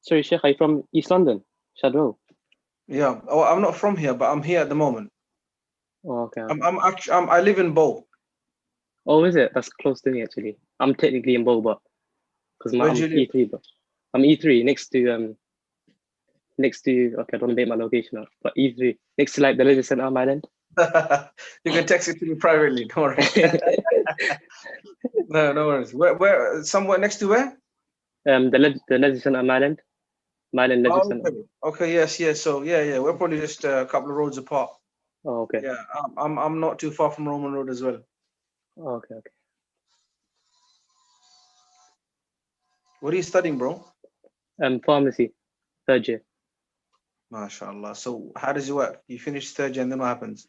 Sorry, Sheikh, are you from East London? Shadrow? Yeah. Oh, I'm not from here, but I'm here at the moment. Oh, okay. I'm actually I live in Bow. Oh, is it? That's close to me actually. I'm technically in Bow, but because Where I'm do you live? E3, but I'm E3 next to okay, I don't want to make my location up, but E3 next to like the Leisure Centre on my island. You can text it to me privately. Don't worry. No, no worries. Where? Somewhere next to where? The Leisure Centre on my island. My island Leisure Oh, Centre. okay. Okay. Yes. Yes. So yeah. We're probably just a couple of roads apart. Oh, okay. Yeah. I'm not too far from Roman Road as well. Oh, okay. What are you studying, bro? Pharmacy, 3rd year. MashaAllah. So how does it work? You finish third year and then what happens?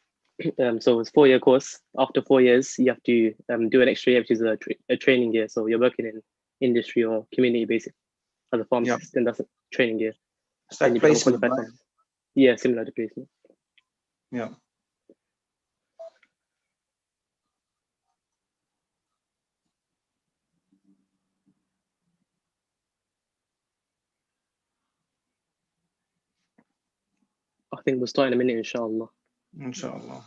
So it's 4-year course. After 4 years, you have to do an extra year, which is a training year. So you're working in industry or community basic as a Yeah. pharmacist, and that's a training year. It's Then like you become a placement, qualified right? pharmacist. Yeah, similar to placement. Yeah. I think we'll start in a minute, inshallah. Inshallah.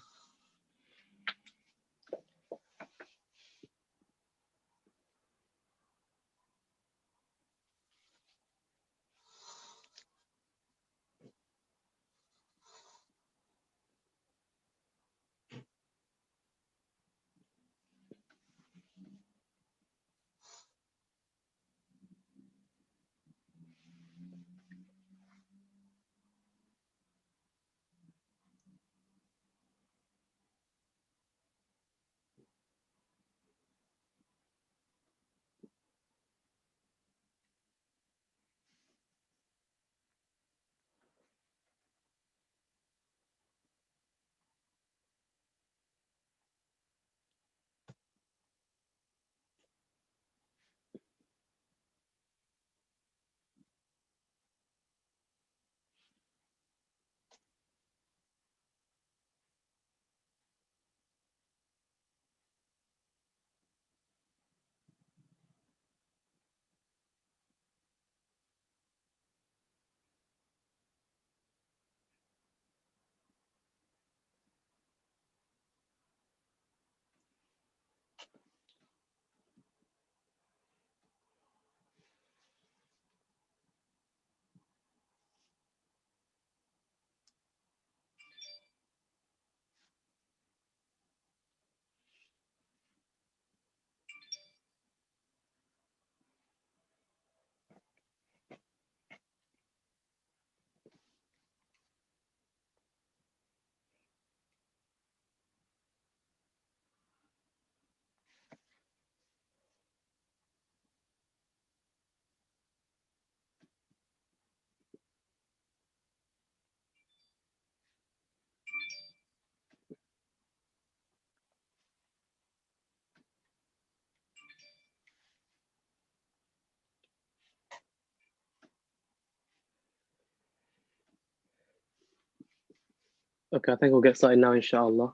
Okay, I think we'll get started now, inshallah.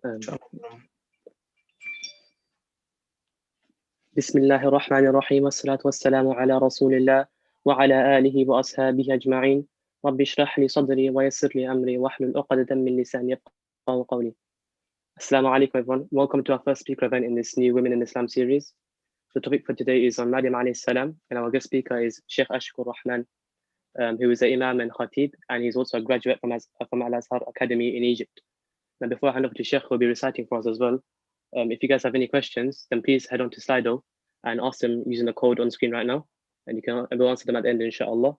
Inshallah. بسم الله الرحمن الرحيم والصلاة والسلام على رسول الله وعلى آله وأصحابه أجمعين رب اشرح لي صدري ويسر لي أمري واحلل عقدة من لساني يفقهوا قولي. Assalamu alaikum everyone. Welcome to our first speaker event in this new Women in Islam series. The topic for today is on Maryam alayhi salam, and our guest speaker is Shaykh Ashiqur Rahman, who is an Imam and Khatib, and he's also a graduate from Al-Azhar Academy in Egypt. Now before I hand over to Shaykh, who will be reciting for us as well. If you guys have any questions, then please head on to Slido and ask them using the code on screen right now, and we'll answer them at the end, inshallah.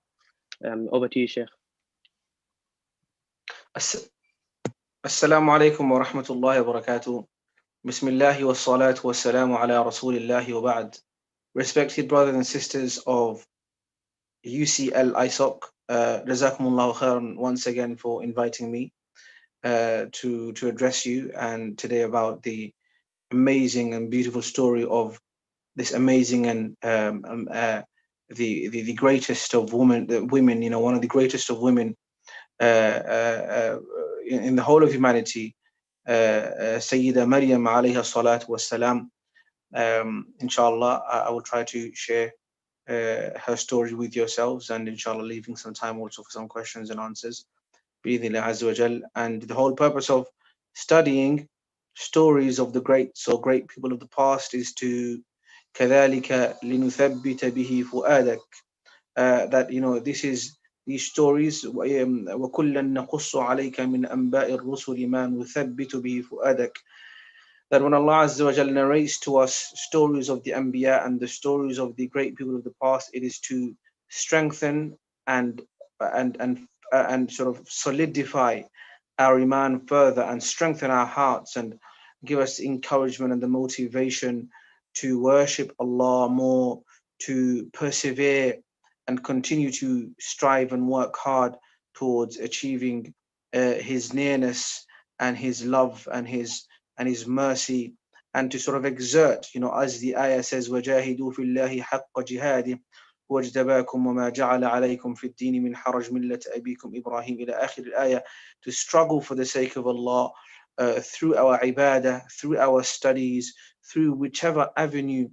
Over to you, Shaykh. Assalamu alaikum wa rahmatullahi wa barakatuh. Bismillah wa salatu wa salamu ala rasulillahi wa ba'd. Respected brothers and sisters of UCL ISOC, Jazakumullahu khairan once again for inviting me to address you and today about the amazing and beautiful story of this amazing and the greatest of women, you know, one of the greatest of women in the whole of humanity, Sayyida Maryam alayha salatu wassalam. Inshallah, I will try to share her story with yourselves, and inshallah leaving some time also for some questions and answers. Bi-idhnillah azza wa jal. And the whole purpose of studying stories of the great people of the past is to كذلك لنثبت به فؤادك, that these stories وكلا نقص عليك من أنباء الرسل ما نثبت به فؤادك, that when Allah Azza wa Jalla narrates to us stories of the Anbiya and the stories of the great people of the past, it is to strengthen and and sort of solidify our iman further and strengthen our hearts and give us encouragement and the motivation to worship Allah more, to persevere and continue to strive and work hard towards achieving His nearness and His love and His mercy, and to sort of exert, as the ayah says, وَجَاهِدُوا فِي اللَّهِ حَقَّ جِهَادِهِ وَاجْتَبَاكُمْ وَمَا جَعَلَ عَلَيْكُمْ فِي الدِّينِ مِنْ حَرَجٍ مِلَّةَ أَبِيكُمْ إِبْرَاهِيمَ إلى آخر الآية, to struggle for the sake of Allah through our ibadah, through our studies, through whichever avenue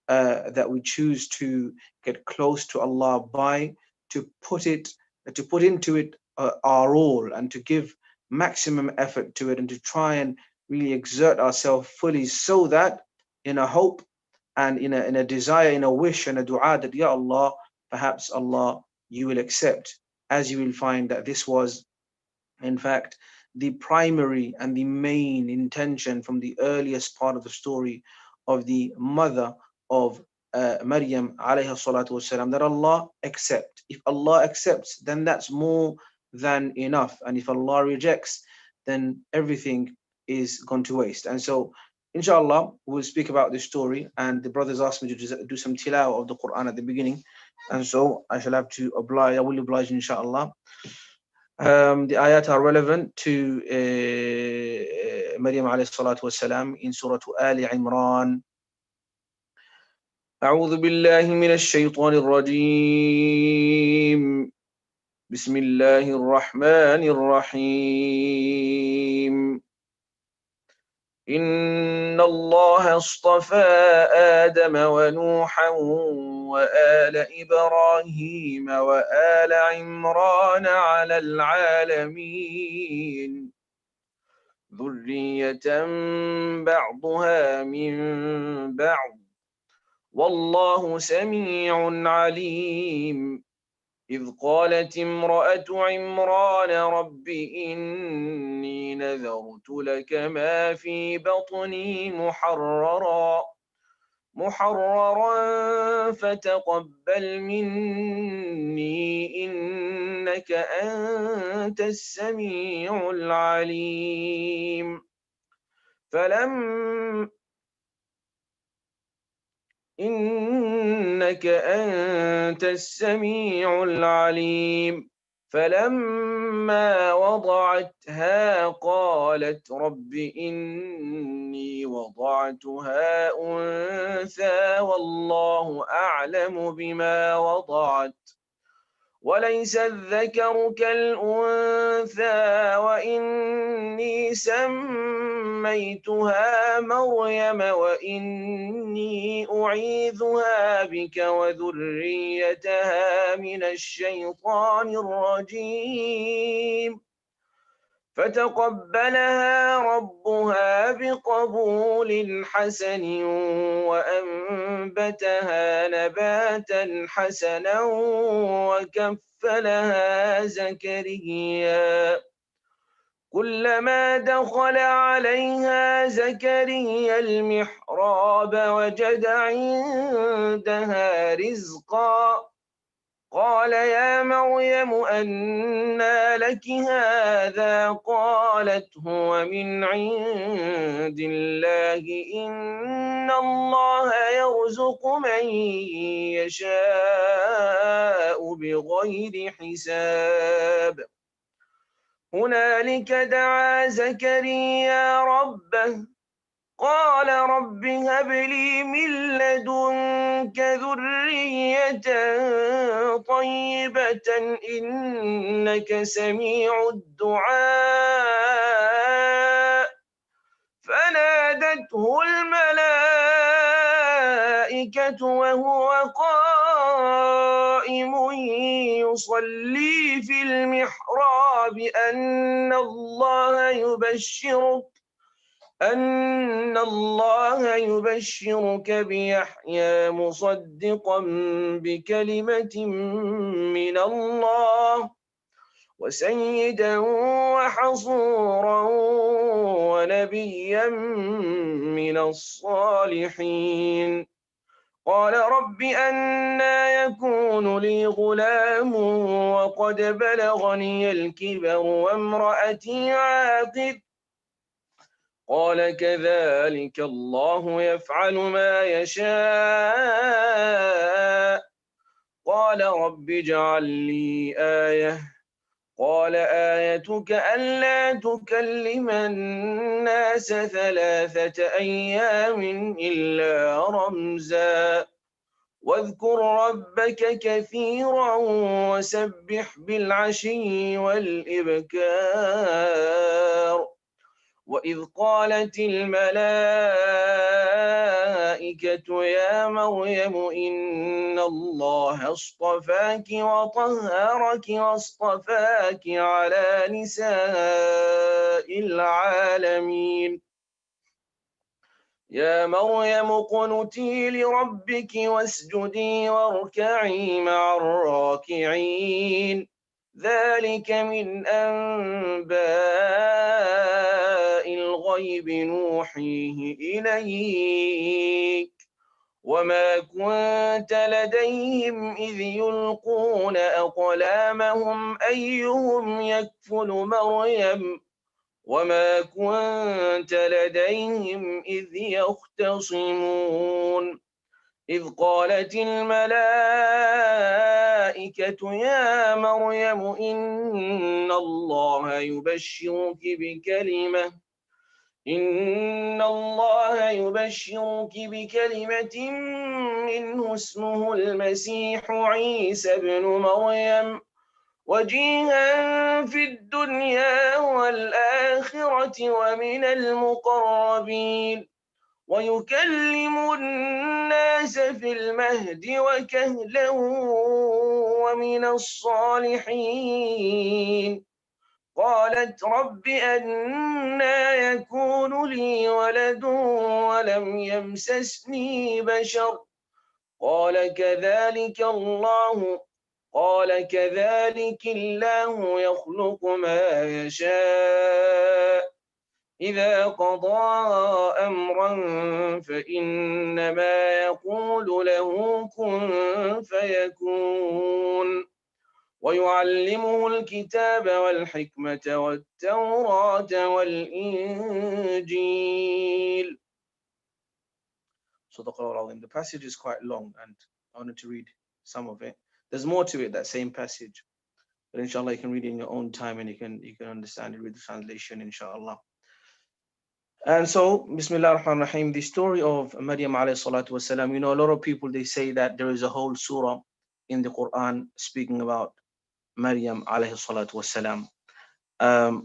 that we choose to get close to Allah by, to put into it our all, and to give maximum effort to it, and to try and really exert ourselves fully, so that in a hope and in a desire, in a wish and a dua that, Ya Allah, perhaps Allah, you will accept, as you will find that this was in fact the primary and the main intention from the earliest part of the story of the mother of Maryam alayhi salatu wasalam, that Allah accept. If Allah accepts, then that's more than enough, and if Allah rejects, then everything is gone to waste. And so inshallah we'll speak about this story, and the brothers asked me to do some tilawah of the Quran at the beginning, and so I will oblige inshallah. The ayat are relevant to Maryam alayhi salatu wasalam in Surah Ali Imran. أعوذ بالله من الشيطان الرجيم. بسم الله الرحمن الرحيم. إن الله اصطفى آدم ونوحا وآل إبراهيم وآل عمران على العالمين ذرية بعضها من بعض والله سميع عليم. إذ قالت امرأة عمران رب إني نذرت لك ما في بطني محررا فتقبل مني إنك أنت السميع العليم. إنك أنت السميع العليم. فلما وضعتها قالت رب إني وضعتها أنثى والله أعلم بما وضعت وليس الذكر كالأنثى وإني سميتها مريم وإني أعيذها بك وذريتها من الشيطان الرجيم. فتقبلها ربها بقبول حسن وأنبتها نباتا حسنا وكفلها زكريا. كلما دخل عليها زكريا المحراب وجد عندها رزقا قال يا مريم أنى لك هذا قالت هو من عند الله إن الله يرزق من يشاء بغير حساب. هنالك دعا زكريا ربه قال رب هب لي من لدنك ذرية طيبة إنك سميع الدعاء. فنادته الملائكة وهو قائم يصلي في المحراب أن الله يبشرك بيحيى مصدقا بكلمة من الله وسيدا وحصورا ونبيا من الصالحين. قال رب أنى يكون لي غلام وقد بلغني الكبر وامرأتي عاقر. قال كذلك الله يفعل ما يشاء. قال رب اجعل لي آية. قال آيتك ألا تكلم الناس 3 أيام إلا رمزا واذكر ربك كثيرا وسبح بالعشي والإبكار. وإذ قالت الملائكة يا مريم إن الله اصطفاك وطهرك واصطفاك على نساء العالمين. يا مريم اقنتي لربك واسجدي واركعي مع الراكعين. ذلك من أنباء الغيب نوحيه إليك وما كنت لديهم إذ يلقون أقلامهم أيهم يكفل مريم وما كنت لديهم إذ يختصمون. إذ قالت الملائكة يا مريم إن الله يبشرك بكلمة منه اسمه المسيح عيسى بن مريم وجيها في الدنيا والآخرة ومن المقربين ويكلم الناس في المهد وكهلا ومن الصالحين. قالت رب أنى يكون لي ولد ولم يمسسني بشر قال كذلك الله يخلق ما يشاء إذا قضى أمرا فإنما يقول له كن فيكون. ويعلمه الكتاب والحكمة والتوراة والإنجيل. صدق الله العظيم. The passage is quite long and I wanted to read some of it. There's more to it, that same passage. But inshallah you can read it in your own time and you can understand it, read the translation inshallah. And so, Bismillah ar-Rahman ar-Rahim, the story of Maryam alayhi salatu wasalam, a lot of people, they say that there is a whole surah in the Quran speaking about Maryam alayhi salatu wasalam.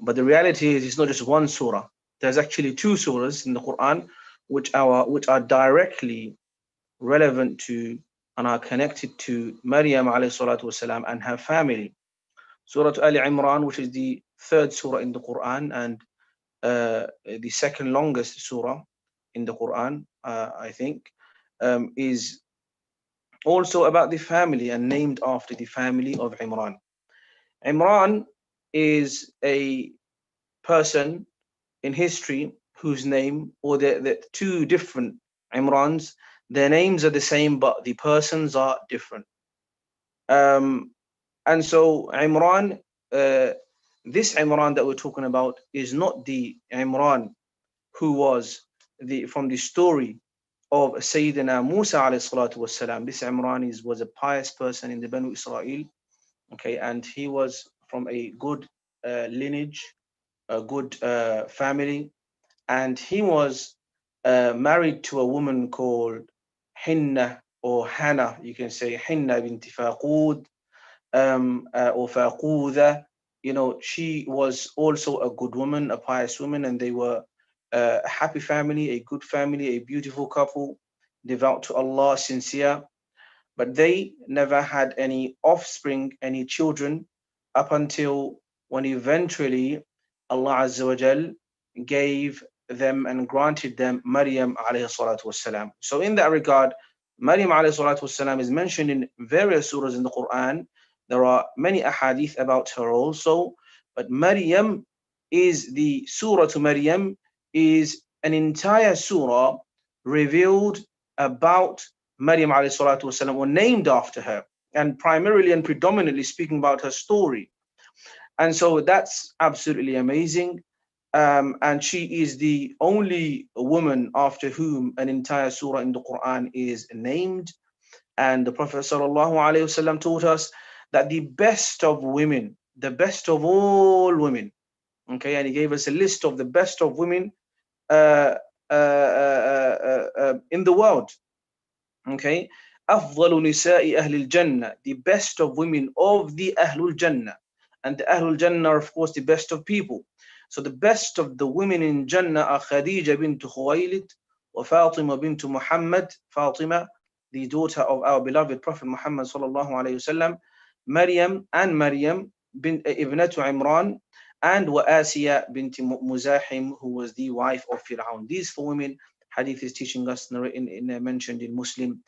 But the reality is it's not just one surah. There's actually 2 surahs in the Quran which are directly relevant to and are connected to Maryam alayhi salatu wasalam and her family. Surah Ali Imran, which is the 3rd surah in the Quran and the second longest surah in the Quran, I think, is also about the family and named after the family of Imran. Imran is a person in history whose name, or the 2 different Imrans, their names are the same, but the persons are different. And so Imran, this Imran that we're talking about is not the Imran who was from the story of Sayyidina Musa alayhi salatu wasalam. This Imran was a pious person in the Banu Israel, okay, and he was from a good lineage, a good family, and he was married to a woman called Hinna or Hannah, you can say Hinna bint Faqud or Faqudha. She was also a good woman, a pious woman, and they were a happy family, a good family, a beautiful couple, devout to Allah, sincere. but they never had any offspring, any children, up until when eventually Allah Azza wa Jal gave them and granted them Maryam alayhi salatu wassalam. So in that regard, Maryam alayhi salatu wassalam is mentioned in various surahs in the Quran. There are many ahadith about her also, but Maryam is the surah to Maryam is an entire surah revealed about Maryam alayhi salatu wasalam, or named after her, and primarily and predominantly speaking about her story. And so that's absolutely amazing. And she is the only woman after whom an entire surah in the Quran is named. And the Prophet sallallahu alaihi wasallam taught us that the best of women, the best of all women, okay, and he gave us a list of the best of women uh, in the world. Okay, أفضل نساء أهل الجنة, the best of women of the Ahlul Jannah, and the Ahlul Jannah are of course the best of people. So the best of the women in Jannah are Khadija bint Khuwaylid wa Fatima bint Muhammad, Fatima, the daughter of our beloved Prophet Muhammad sallallahu alayhi wasallam, Maryam bint Ibnatu Imran, and wa Asiya bint Muzahim, who was the wife of Fir'aun. These four women, hadith is teaching us, mentioned in Muslim,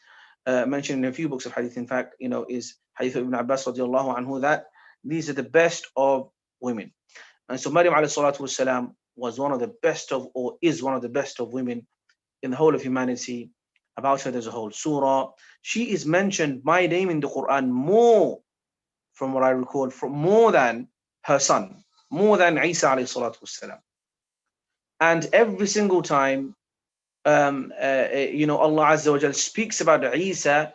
mentioned in a few books of hadith, in fact, is hadith of Ibn Abbas radiallahu anhu, that these are the best of women. And so Maryam alayhi salatu wasalam was one of the best of, or is one of the best of women in the whole of humanity. About her there's a whole surah. She is mentioned by name in the Quran more, from what I recall, from more than her son, more than Isa alayhi salatu wasalam. And every single time Allah Azza wa Jal speaks about Isa,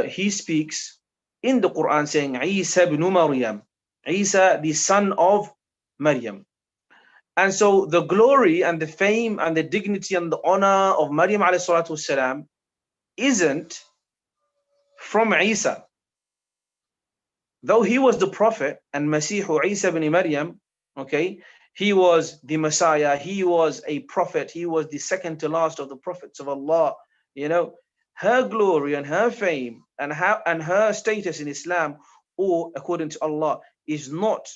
he speaks in the Quran saying Isa ibn Maryam, Isa the son of Maryam. And so the glory and the fame and the dignity and the honor of Maryam alayhi salatu wasalam isn't from Isa. Though he was the prophet and Masihu Isa ibn Maryam, okay, he was the Messiah, he was a prophet, he was the second to last of the prophets of Allah. Her glory and her fame and her status in Islam, or according to Allah, is not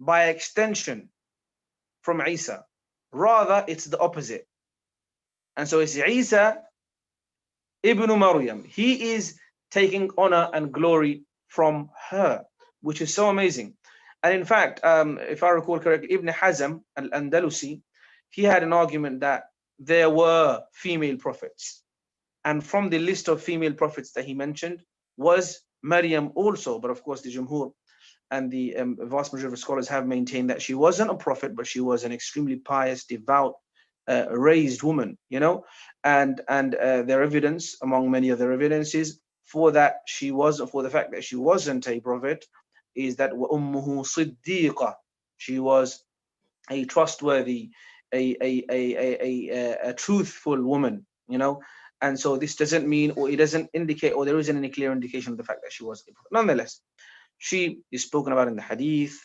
by extension from Isa. Rather, it's the opposite. And so it's Isa ibn Maryam. He is taking honor and glory from her, which is so amazing. And in fact, if I recall correctly, Ibn Hazm al-Andalusi, he had an argument that there were female prophets. And from the list of female prophets that he mentioned was Maryam also. But of course, the Jumhur and the vast majority of scholars have maintained that she wasn't a prophet, but she was an extremely pious, devout, raised woman, and their evidence, among many other evidences, for the fact that she wasn't a prophet, is that ummuhu siddiqa, she was a trustworthy, a truthful woman, and so this doesn't mean, or it doesn't indicate, or there isn't any clear indication of the fact that she was a prophet. Nonetheless, she is spoken about in the hadith,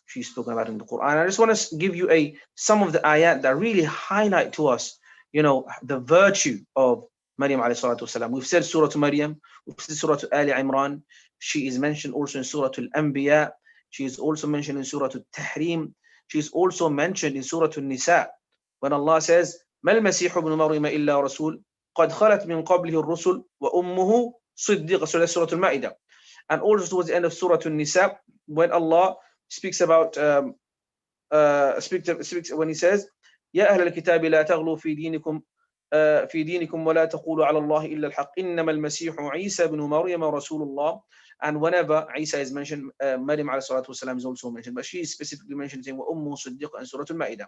she's spoken about in the Quran. I just want to give you some of the ayat that really highlight to us, the virtue of Maryam alayhi salatu wasalam. We've said Surah to Maryam, we've said Surah to Ali Imran. She is mentioned also in Surah Al-Anbiya. She is also mentioned in Surah Al-Tahrim. She is also mentioned in Surah Al-Nisa, when Allah says, مَا الْمَسِيحُ ابْنُ مَرْيَمَ إِلَّا رَسُولٌ قَدْ خَلَتْ مِنْ قَبْلِهِ الرُّسُلُ وَأُمُّهُ صِدِّيقَةٌ. So that's Surah Al-Ma'idah. And also towards the end of Surah An-Nisa, when Allah speaks about when He says, يا أهل الكتاب لا تغلوا في دينكم ولا تقولوا على الله إلا الحق إنما المسيح عيسى بن مريم رسول الله. And whenever Isa is mentioned, Maryam alayhi salatu wasalam is also mentioned, but she is specifically mentioned saying وَأُمُّهُ صِدِّيقَةٌ in Surah Al-Ma'idah.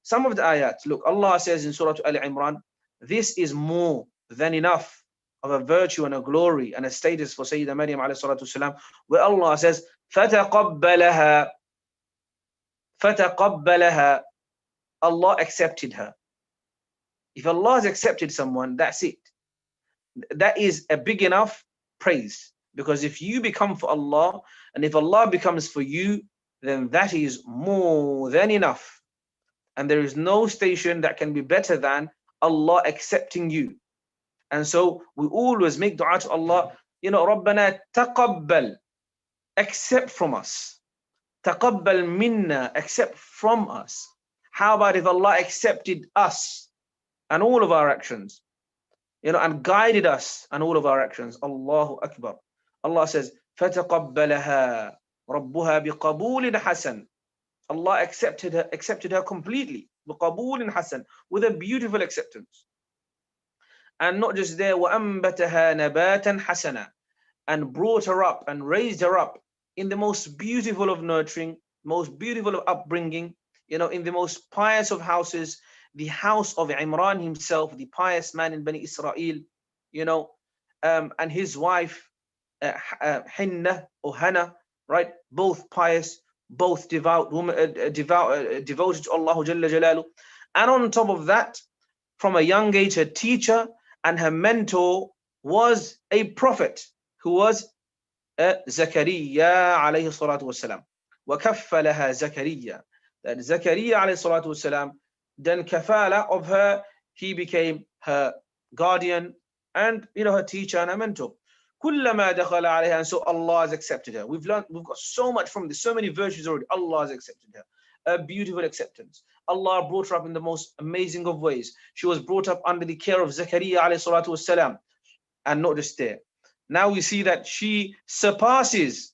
Some of the ayat, look, Allah says in Surah Al Imran, this is more than enough of a virtue and a glory and a status for Sayyidah Maryam alayhi salatu wasalam, where Allah says, فَتَقَبَّلَهَا. Allah accepted her. If Allah has accepted someone, that's it. That is a big enough praise. Because if you become for Allah, and if Allah becomes for you, then that is more than enough. And there is no station that can be better than Allah accepting you. And so we always make dua to Allah, رَبَّنَا تَقَبَّل, accept from us. تَقَبَّل minna, accept from us. How about if Allah accepted us and all of our actions, and guided us and all of our actions? Allahu Akbar. Allah says, فَتَقَبَّلَهَا رَبُّهَا بِقَبُولٍ حَسَنٍ. Allah accepted her completely, بِقَبُولٍ حَسَنٍ, with a beautiful acceptance. And not just there, وَأَنبَتَهَا نَبَاتًا حَسَنًا, and brought her up and raised her up in the most beautiful of nurturing, most beautiful of upbringing, in the most pious of houses, the house of Imran himself, the pious man in Bani Israel, and his wife, Hinna or Hannah, right? Both pious, both devout woman, devoted to Allah Jalla Jalalu. And on top of that, from a young age, her teacher and her mentor was a prophet who was Zakaria alayhi salatu wasalam. وَكَفَّلَهَا Zakaria. That Zakaria alayhi salatu wasalam, then kafala of her, he became her guardian and her teacher and her mentor. كُلَّمَا دَخَلَ عَلَيْهَا, and so Allah has accepted her. We've got so much from this, so many virtues already. Allah has accepted her. A beautiful acceptance. Allah brought her up in the most amazing of ways. She was brought up under the care of Zakaria alayhi salatu wasalam. And not just there. Now we see that she surpasses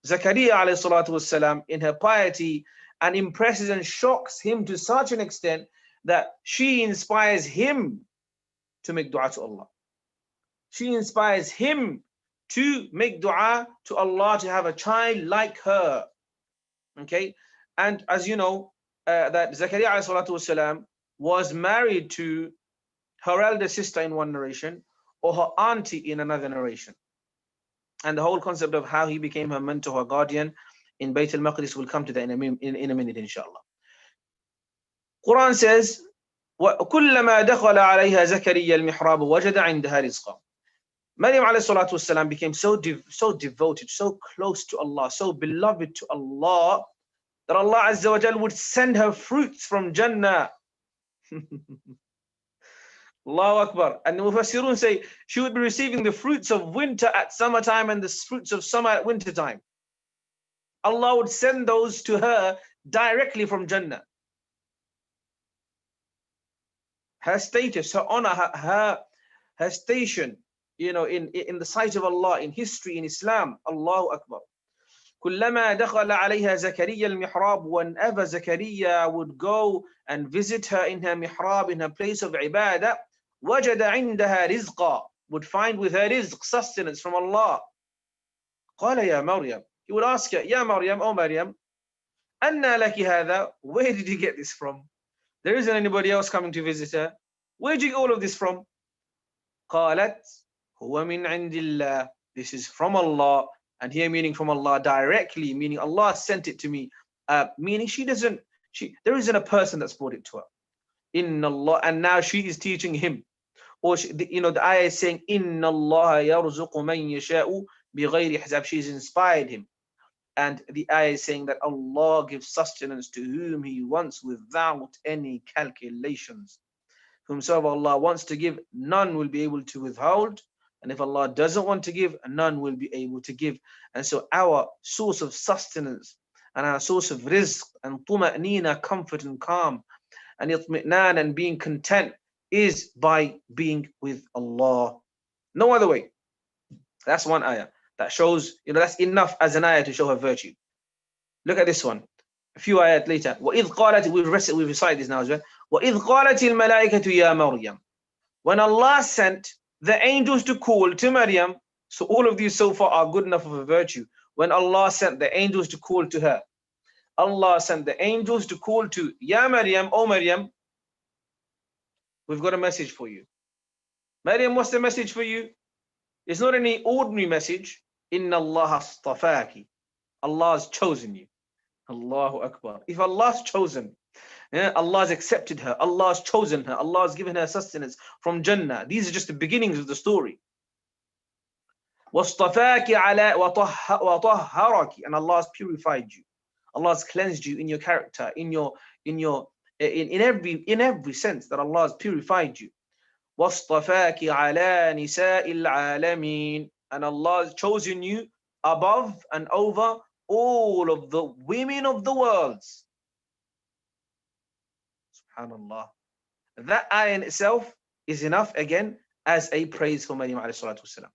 Zakaria alayhi salatu wasalam in her piety and impresses and shocks him to such an extent that she inspires him to make dua to Allah. She inspires him to make dua to Allah to have a child like her. Okay, and as you know, that Zakaria alayhi salatu wasalam was married to her elder sister in one narration, or her auntie in another narration. And the whole concept of how he became her mentor, her guardian in Bayt al-Maqdis, will come to that in a minute, inshallah. Quran says, وَكُلَّمَا دَخَلَ عَلَيْهَا زَكَرِيَّا الْمِحْرَابَ وَجَدَ عِنْدَهَا رِزْقًا. Maryam alayhi salatu wasalam became so devoted, so close to Allah, so beloved to Allah, that Allah Azza wa Jal would send her fruits from Jannah. Allahu Akbar. And the Mufassirun say she would be receiving the fruits of winter at summertime and the fruits of summer at winter time. Allah would send those to her directly from Jannah. Her status, her honor, her station, in the sight of Allah, in history, in Islam. Allahu Akbar. كُلَّمَا دَخَلَ عَلَيْهَا زَكَرِيَّا الْمِحْرَابِ, whenever Zakaria would go and visit her in her mihrab, in her place of ibadah, وَجَدَ عِنْدَهَا رِزْقًا, would find with her rizq, sustenance from Allah. قَالَ يَا مَرْيَمْ, he would ask her, Ya Maryam, O Maryam, أَنَّا لَكِ هَذَا, where did you get this from? There isn't anybody else coming to visit her. Where did you get all of this from? قَالَتْ هُوَ مِنْ عِنْدِ اللَّهِ, this is from Allah. And here meaning from Allah directly, meaning Allah sent it to me. Meaning there isn't a person that's brought it to her. Inna Allah, and now she is teaching him. Or the ayah is saying, Inna Allah yarzuqu man yasha'u bighayri hisab. She's inspired him. And the ayah is saying that Allah gives sustenance to whom He wants without any calculations. Whomsoever Allah wants to give, none will be able to withhold. And if Allah doesn't want to give, none will be able to give. And so our source of sustenance and our source of rizq and tuma'nina, comfort and calm, and itmi'nan and being content, is by being with Allah. No other way. That's one ayah. That shows, that's enough as an ayah to show her virtue. Look at this one. A few ayat later. وَإِذْ قَالَتِ, we've recited this now as well. وَإِذْ قَالَتِ الْمَلَائِكَةُ يَا مَرْيَمْ. When Allah sent the angels to call to Maryam, so all of these so far are good enough of a virtue. When Allah sent the angels to call to her, Allah sent the angels to call to Ya Maryam, O Maryam, we've got a message for you. Maryam, what's the message for you? It's not any ordinary message. Inna Allah astafaki. Allah's chosen you. Allahu Akbar. If Allah's chosen, Allah's accepted her, Allah's chosen her, Allah's given her sustenance from Jannah. These are just the beginnings of the story. وَاصْطَفَاكِ عَلَى وَطَهَّرَكِ, and Allah's purified you. Allah's cleansed you in your character, in every sense that Allah has purified you. وَاصْطَفَاكِ عَلَى نِسَاءِ الْعَالَمِينَ. And Allah has chosen you above and over all of the women of the worlds. Subhanallah. That ayah in itself is enough again as a praise for Maryam alayhi salatu wasalam.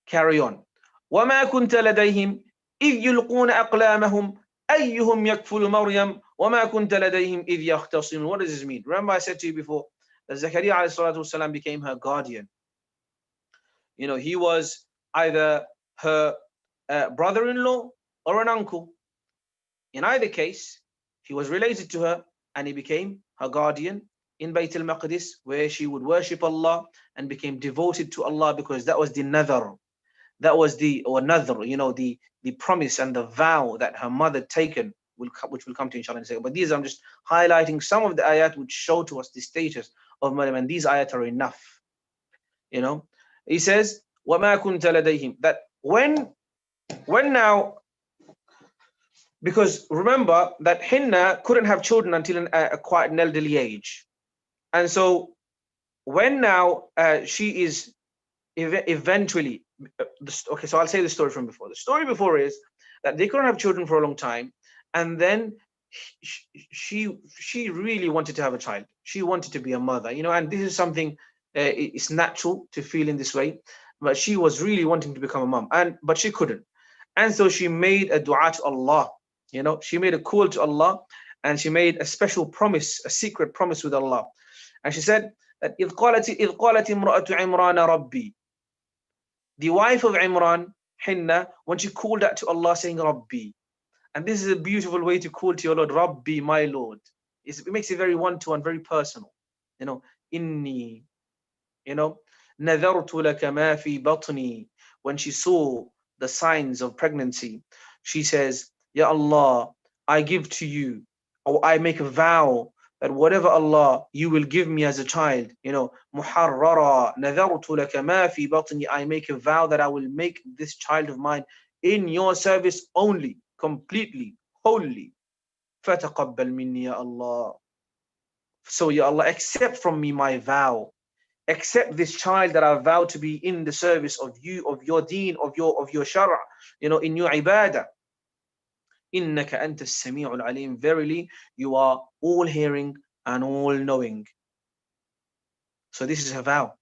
Carry on. وَمَا كُنْتَ لَدَيْهِمْ إِذْ يُلْقُونَ أَقْلَامَهُمْ أَيُّهُمْ يَكْفُلُ مَرْيَمْ وَمَا كُنْتَ لَدَيْهِمْ إِذْ يَخْتَصِمُونَ. What does this mean? Remember I said to you before that Zakaria alayhi salatu wasalam became her guardian. You know, he was either her brother-in-law or an uncle. In either case, he was related to her and he became her guardian in Bayt al-Maqdis, where she would worship Allah and became devoted to Allah, because that was the nadhr. That was the, or nadhr, you know, the promise and the vow that her mother taken, which will come to inshallah in a second. But these, I'm just highlighting some of the ayat which show to us the status of Maryam, and these ayat are enough. You know, he says, وَمَا كُنْتَ لَدَيْهِمْ, that when now, because remember that Hinna couldn't have children until a quite an elderly age. And so when now she is eventually, okay, so I'll say the story from before. The story before is that they couldn't have children for a long time. And then she really wanted to have a child. She wanted to be a mother, you know, and this is something, it's natural to feel in this way. But she was really wanting to become a mom, but she couldn't. And so she made a dua to Allah. You know, she made a call to Allah, and she made a special promise, a secret promise with Allah. And she said that إِذْ قَالَتِ امْرَأَةُ عِمْرَانَ رَبِّي. The wife of Imran, Hinna, when she called out to Allah saying Rabbi. And this is a beautiful way to call to your Lord, Rabbi, my Lord. It makes it very one-to-one, very personal. You know, inni, you know, نَذَرْتُ لَكَ مَا فِي بَطْنِي. When she saw the signs of pregnancy, she says, Ya Allah, I give to you, or I make a vow that whatever Allah you will give me as a child, you know, muharrara, نَذَرْتُ لَكَ مَا فِي بَطْنِي, I make a vow that I will make this child of mine in your service only, completely, wholly. فَتَقَبَّلْ مِنِّي يَا Allah. So Ya Allah, accept from me my vow. Accept this child that I vow to be in the service of you, of your deen, of your shara, you know, in your ibadah. إِنَّكَ أَنْتَ السَّمِيعُ الْعَلِيمُ. Verily, you are all hearing and all knowing. So this is her vow.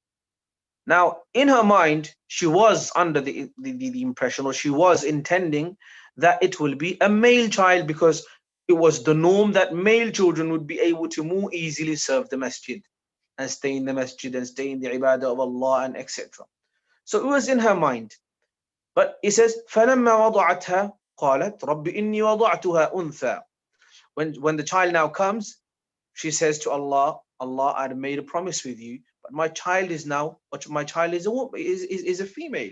Now, in her mind, she was under the impression, or she was intending that it will be a male child, because it was the norm that male children would be able to more easily serve the masjid and stay in the masjid and stay in the ibadah of Allah and etc. So it was in her mind. But it says, فَلَمَّا وَضَعَتْهَا قَالَتْ رَبِّ إِنِّي وَضَعْتُهَا أُنْثَى. When the child now comes, she says to Allah, Allah, I made a promise with you, but my child is a female,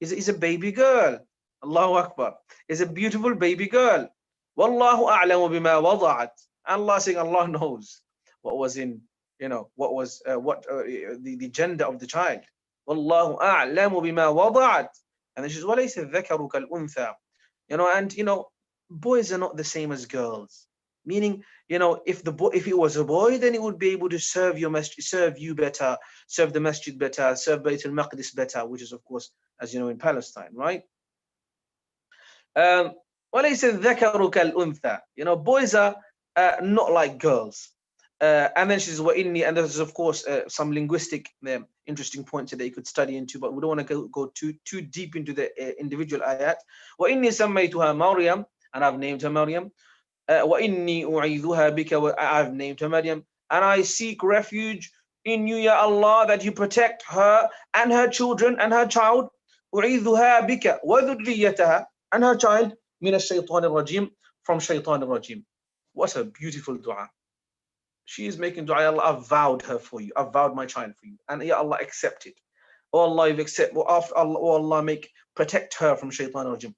is a baby girl. Allahu Akbar, is a beautiful baby girl. Wallahu a'lamu bima wada'at. Allah saying, Allah knows what was in, you know, what was the gender of the child. Wallahu a'lamu bima wada'at. And then she says, walaysa dhakaru kal untha. You know, and you know, boys are not the same as girls. Meaning, you know, if it was a boy, then it would be able to serve your masjid, serve you better, serve the masjid better, serve Bayt al-Maqdis better, which is of course, as you know, in Palestine, right? وَلَيْسَ الذَّكَرُ كَالْأُنْثَى. You know, boys are not like girls. And then she says, وَإِنِّي, and there's of course some linguistic interesting points that you could study into, but we don't want to go too deep into the individual ayat. وَإِنِّي سَمَّيْتُهَا مَرْيَمْ, and I've named her Maryam. وَإِنِّي أُعِيذُهَا بِكَ, I've named her Maryam, and I seek refuge in you, Ya Allah, that you protect her and her children and her child. أُعِيذُهَا بِكَ وَذُرِّيَّتَهَا, and her child, مِنَ الشَّيْطَانِ الرَّجِيمِ, from Shaytan al-Rajim. What a beautiful dua. She is making dua, Ya Allah, I've vowed her for you. I've vowed my child for you. And Ya Allah, accept it. Oh Allah, you've accepted. Oh Allah, protect her from Shaytan al-Rajim.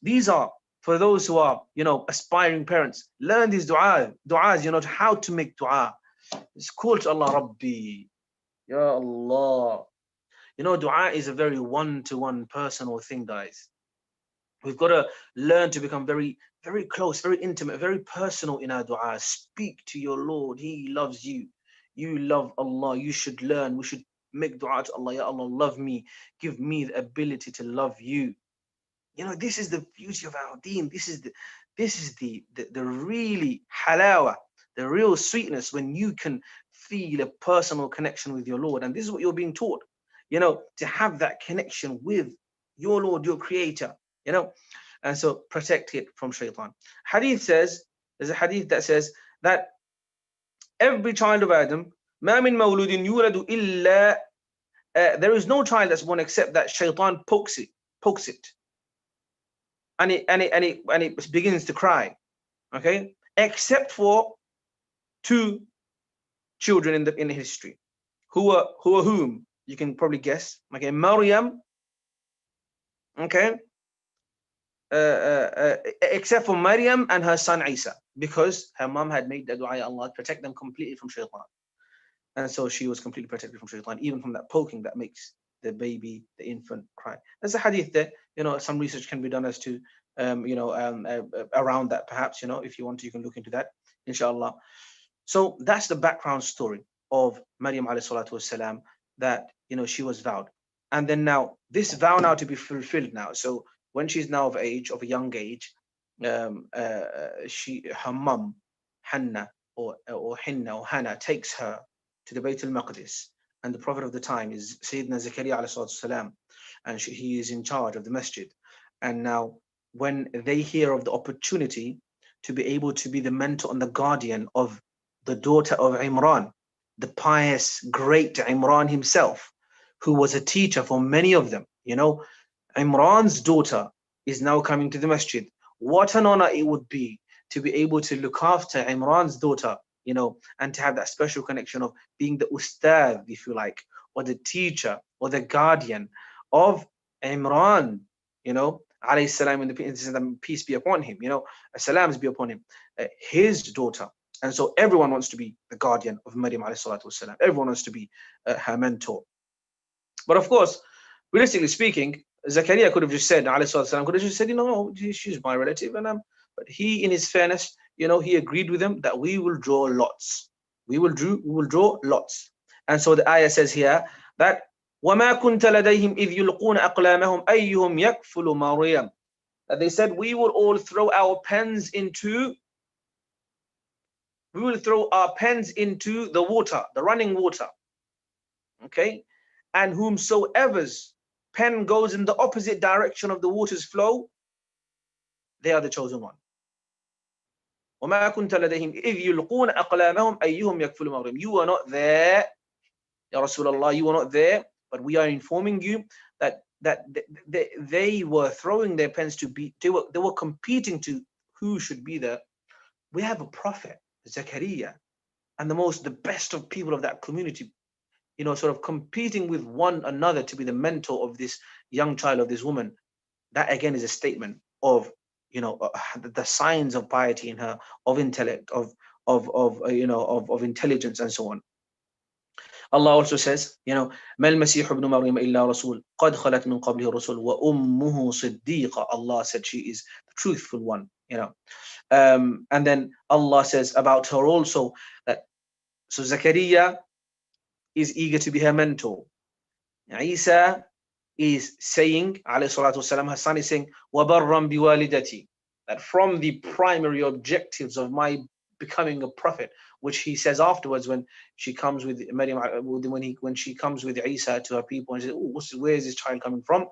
These are for those who are, you know, aspiring parents. Learn these du'as, you know, how to make dua. It's call to Allah, Rabbi, Ya Allah. You know, dua is a very one-to-one personal thing, guys. We've got to learn to become very, very close, very intimate, very personal in our dua. Speak to your Lord. He loves you. you love Allah, you should learn, we should make dua to Allah, Ya Allah, love me, give me the ability to love you. You know, this is the beauty of our deen. This is the really halawa, the real sweetness when you can feel a personal connection with your Lord. And this is what you're being taught, you know, to have that connection with your Lord, your creator, you know. And so protect it from shaitan. Hadith says, there's a hadith that says that every child of Adam, ما من مولود يولد إلا, there is no child that's born except that shaitan pokes it. And it begins to cry, okay? Except for two children in the history, who are whom you can probably guess, okay? Maryam, okay, except for Maryam and her son Isa, because her mom had made the dua, Ya Allah, protect them completely from shaitan, and so she was completely protected from shaitan, even from that poking that makes the baby, the infant, cry. There's a hadith there, you know, some research can be done as to around that, perhaps, you know, if you want to, you can look into that, inshallah. So that's the background story of Maryam alayhi salatu wasalam, that, you know, she was vowed. And then now this vow now to be fulfilled now. So when she's now of age, of a young age, her mum, Hannah or Hinna or Hannah, takes her to the Bayt al-Maqdis. And the Prophet of the time is Sayyidina Zakaria alayhi salatu wasalam, and he is in charge of the masjid. And now when they hear of the opportunity to be able to be the mentor and the guardian of the daughter of Imran, the pious, great Imran himself, who was a teacher for many of them, you know, Imran's daughter is now coming to the masjid. What an honor it would be to be able to look after Imran's daughter, you know, and to have that special connection of being the ustad, if you like, or the teacher or the guardian of Imran, you know, alayhi salam, and peace be upon him, you know, salams be upon him, his daughter. And so everyone wants to be the guardian of Maryam alayhi salatu wasalam. Everyone wants to be her mentor. But of course, realistically speaking, Zakaria could have just said, alayhi salatu wasalam, could have just said, you know, she's my relative, and but he, in his fairness, you know, he agreed with them that we will draw lots. We will draw lots. And so the ayah says here that وَمَا كُنْتَ لَدَيْهِمْ إِذْ يُلْقُونَ أَقْلَامَهُمْ أَيُّهُمْ يَكْفُلُ مَرْيَمَ. That they said, we will all throw our pens into the water, the running water. Okay? And whomsoever's pen goes in the opposite direction of the water's flow, they are the chosen one. وَمَا كُنْتَ لَدَيْهِمْ إِذْ يُلْقُونَ أَقْلَامَهُمْ أَيُّهُمْ يَكْفُلُ مَرْيَمَ. You are not there, Ya Rasulullah, you are not there, but we are informing you that they were throwing their pens to be, they were competing to who should be there. We have a prophet, Zakaria, and the best of people of that community, you know, sort of competing with one another to be the mentor of this young child, of this woman. That again is a statement of, you know, the signs of piety in her, of intellect, of intelligence, and so on. Allah also says, you know, مَا الْمَسِيحُ ابْنُ مَرْيَمَ إِلَّا رَسُولٌ قَدْ خَلَتْ مِنْ قَبْلِهِ الرُّسُلُ وَأُمُّهُ صِدِّيقَةٌ. Allah said she is the truthful one, you know. And then Allah says about her also that, so Zakaria is eager to be her mentor. Isa is saying, alayhi salatu wasalam, her son is saying, وَبَرًّا بِوَالِدَتِي, that from the primary objectives of my becoming a prophet, which he says afterwards when she comes with Maryam, when she comes with Isa to her people and says, oh, where is this child coming from?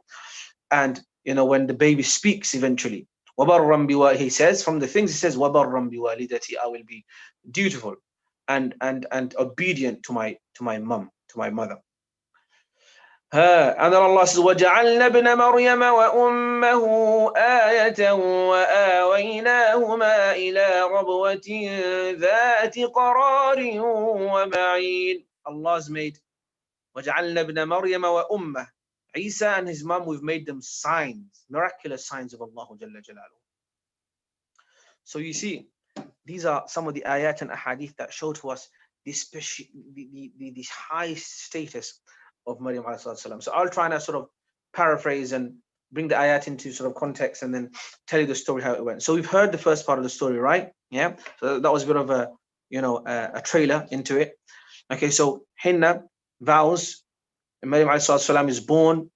And, you know, when the baby speaks eventually, وَبَرًّا بِوَالِدَتِي, he says, from the things he says, وَبَرًّا بِوَالِدَتِي, I will be dutiful and obedient to my mom, to my mother. And then Allah says, وَجَعَلْنَا ابْنَ مَرْيَمَ وَأُمَّهُ آيَةً وَآوَيْنَاهُمَا إِلَى رَبْوَةٍ ذَاتِ قَرَارٍ وَمَعِينٍ. Allah's made وَجَعَلْنَا ابْنَ مَرْيَمَ وَأُمَّهُ, Isa and his mom, we've made them signs, miraculous signs of Allah Jalla Jalaluhu. So you see, these are some of the ayat and ahadith that show to us this high status of Maryam alayhi salam. So I'll try and sort of paraphrase and bring the ayat into sort of context and then tell you the story how it went. So we've heard the first part of the story, right? Yeah. So that was a bit of a, you know, a trailer into it. Okay, so Hinna vows, Maryam alayhi salam is born,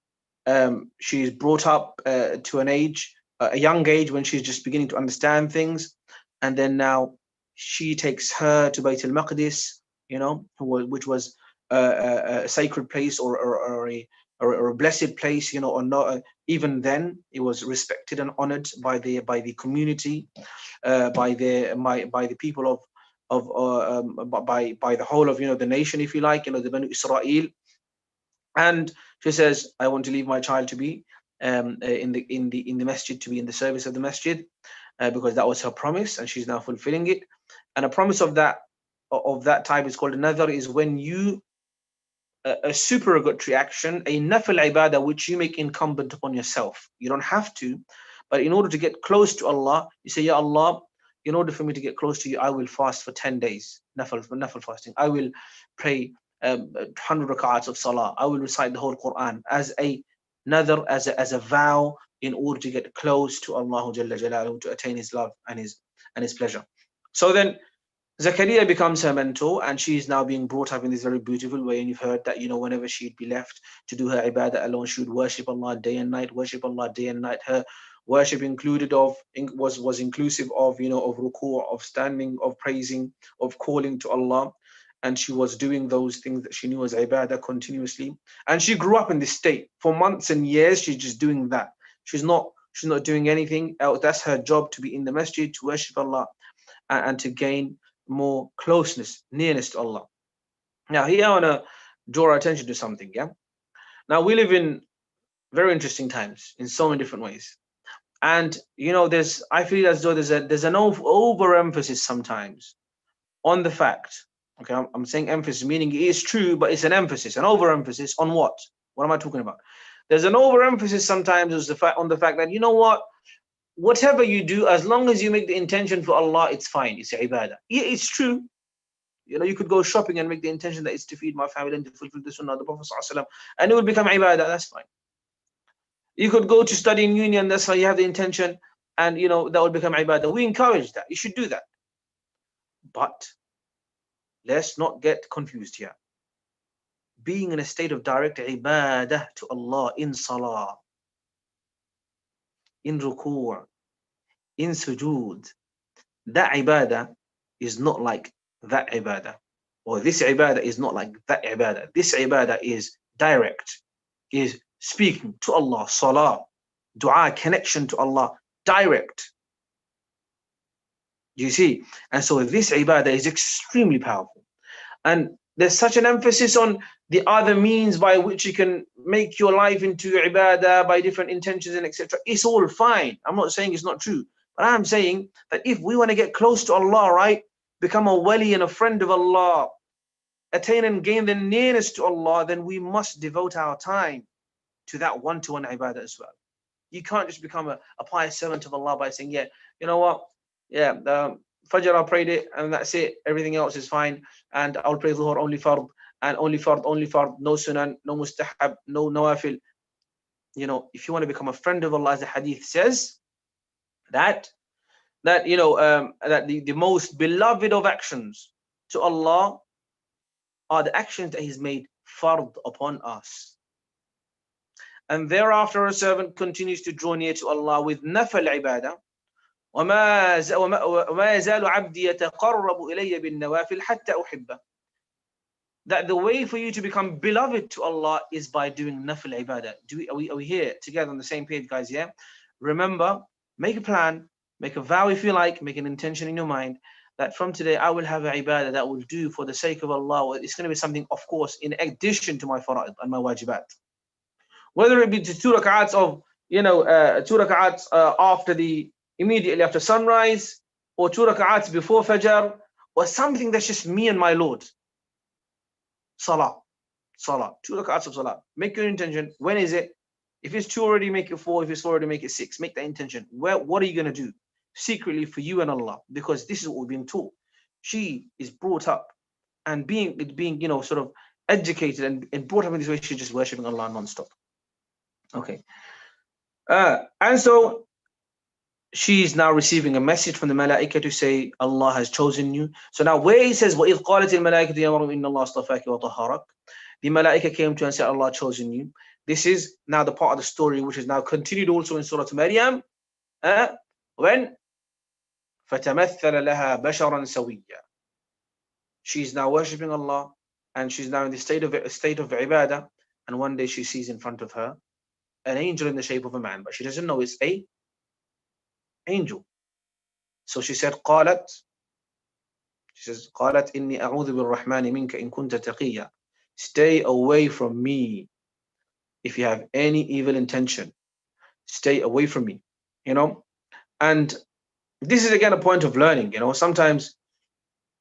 she is brought up to an age, a young age, when she's just beginning to understand things, and then now she takes her to Bayt al-Maqdis, you know, which was a sacred place, or a blessed place, you know, or not. Even then, it was respected and honored by the community, by the people by the whole of, you know, the nation, if you like, you know, the Banu Israel. And she says, I want to leave my child to be in the masjid, to be in the service of the masjid, because that was her promise, and she's now fulfilling it. And a promise of that type is called a nadhr, is when you a supererogatory action, a nafil ibadah, which you make incumbent upon yourself. You don't have to, but in order to get close to Allah, you say, Ya Allah, in order for me to get close to you, I will fast for 10 days, nafil fasting. I will pray 100 rak'ats of salah. I will recite the whole Quran as a nadhr, as a vow, in order to get close to Allah Jalla Jalaluhu, to attain His love and His pleasure. So then Zakaria becomes her mentor, and she is now being brought up in this very beautiful way. And you've heard that, you know, whenever she'd be left to do her ibadah alone, she would worship Allah day and night, worship Allah day and night. Her worship was inclusive of, you know, of ruku', of standing, of praising, of calling to Allah. And she was doing those things that she knew as ibadah continuously. And she grew up in this state for months and years. She's just doing that. She's not doing anything else. That's her job, to be in the masjid, to worship Allah, and to gain more closeness, nearness to Allah. Now, here I want to draw our attention to something. Yeah. Now, we live in very interesting times in so many different ways, and you know, I feel as though there's an overemphasis sometimes on the fact. Okay, I'm saying emphasis, meaning it is true, but it's an emphasis, an overemphasis on what? What am I talking about? There's an overemphasis sometimes on the fact that, you know what? Whatever you do, as long as you make the intention for Allah, it's fine. It's ibadah. Yeah, it's true. You know, you could go shopping and make the intention that it's to feed my family and to fulfill the sunnah of the Prophet ﷺ, and it will become ibadah. That's fine. You could go to study in union. That's how you have the intention, and you know that will become ibadah. We encourage that. You should do that. But let's not get confused here. Being in a state of direct ibadah to Allah, in salah, in ruku', in sujood, that ibadah is not like that ibadah, or this ibadah is not like that ibadah. This ibadah is direct, is speaking to Allah, salah, dua, connection to Allah, direct. You see? And so this ibadah is extremely powerful. And there's such an emphasis on the other means by which you can make your life into ibadah, by different intentions and etc. It's all fine. I'm not saying it's not true. But I'm saying that if we want to get close to Allah, right, become a wali and a friend of Allah, attain and gain the nearness to Allah, then we must devote our time to that one-to-one ibadah as well. You can't just become a pious servant of Allah by saying, yeah, you know what, yeah, Fajr I prayed it and that's it, everything else is fine, and I'll pray Dhuhr only fard, and only fard, no sunan, no mustahab, no nawafil. You know, if you want to become a friend of Allah, as the hadith says, that you know, that the most beloved of actions to Allah are the actions that He's made fard upon us. And thereafter a servant continues to draw near to Allah with nafal ibadah. وما يزال عبدي يتقرب إلي بالنوافل حتى أحبه. That the way for you to become beloved to Allah is by doing nafal ibadah. Are we here together on the same page, guys? Yeah. Remember, make a plan, make a vow if you like, make an intention in your mind that from today I will have an ibadah that will do for the sake of Allah. It's going to be something, of course, in addition to my fara'id and my wajibat. Whether it be to 2 rak'ats of, you know, 2 rak'ats immediately after sunrise, or 2 rak'ats before Fajr, or something that's just me and my Lord. Salah, 2 rak'ats of salah. Make your intention. When is it? If it's 2 already, make it 4. If it's 4 already, make it 6. Make the intention. What are you going to do? Secretly for you and Allah, because this is what we're being taught. She is brought up and being you know, sort of educated and brought up in this way. She's just worshipping Allah non-stop. Okay. And so she is now receiving a message from the malaika to say Allah has chosen you. So now where he says وَإِذْ قَالَتِ الْمَلَائِكَةُ يَا مَرْيَمُ إِنَّ اللَّهَ اصْطَفَاكِ وَطَهَّرَكَ, the malaika came to and said Allah has chosen you. This is now the part of the story which is now continued also in Surah Maryam, when فَتَمَثَّلَ لَهَا بَشَرًا سَوِيًّا, she's now worshipping Allah and she's now in the state of ibadah, and one day she sees in front of her an angel in the shape of a man, but she doesn't know it's a angel. So she said قالت إني أعوذ بالرحمن منك إن كنت تقيا, stay away from me if you have any evil intention, stay away from me, and this is again a point of learning. Sometimes,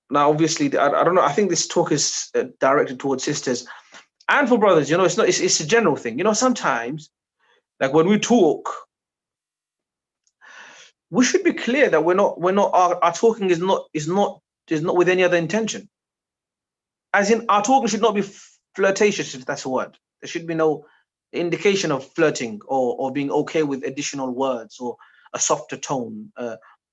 now obviously I don't know, I think this talk is directed towards sisters and for brothers. It's a general thing. Sometimes, like when we talk, we should be clear that we're not our talking is not with any other intention. As in, our talking should not be flirtatious, if that's a word. There should be no indication of flirting or being okay with additional words or a softer tone,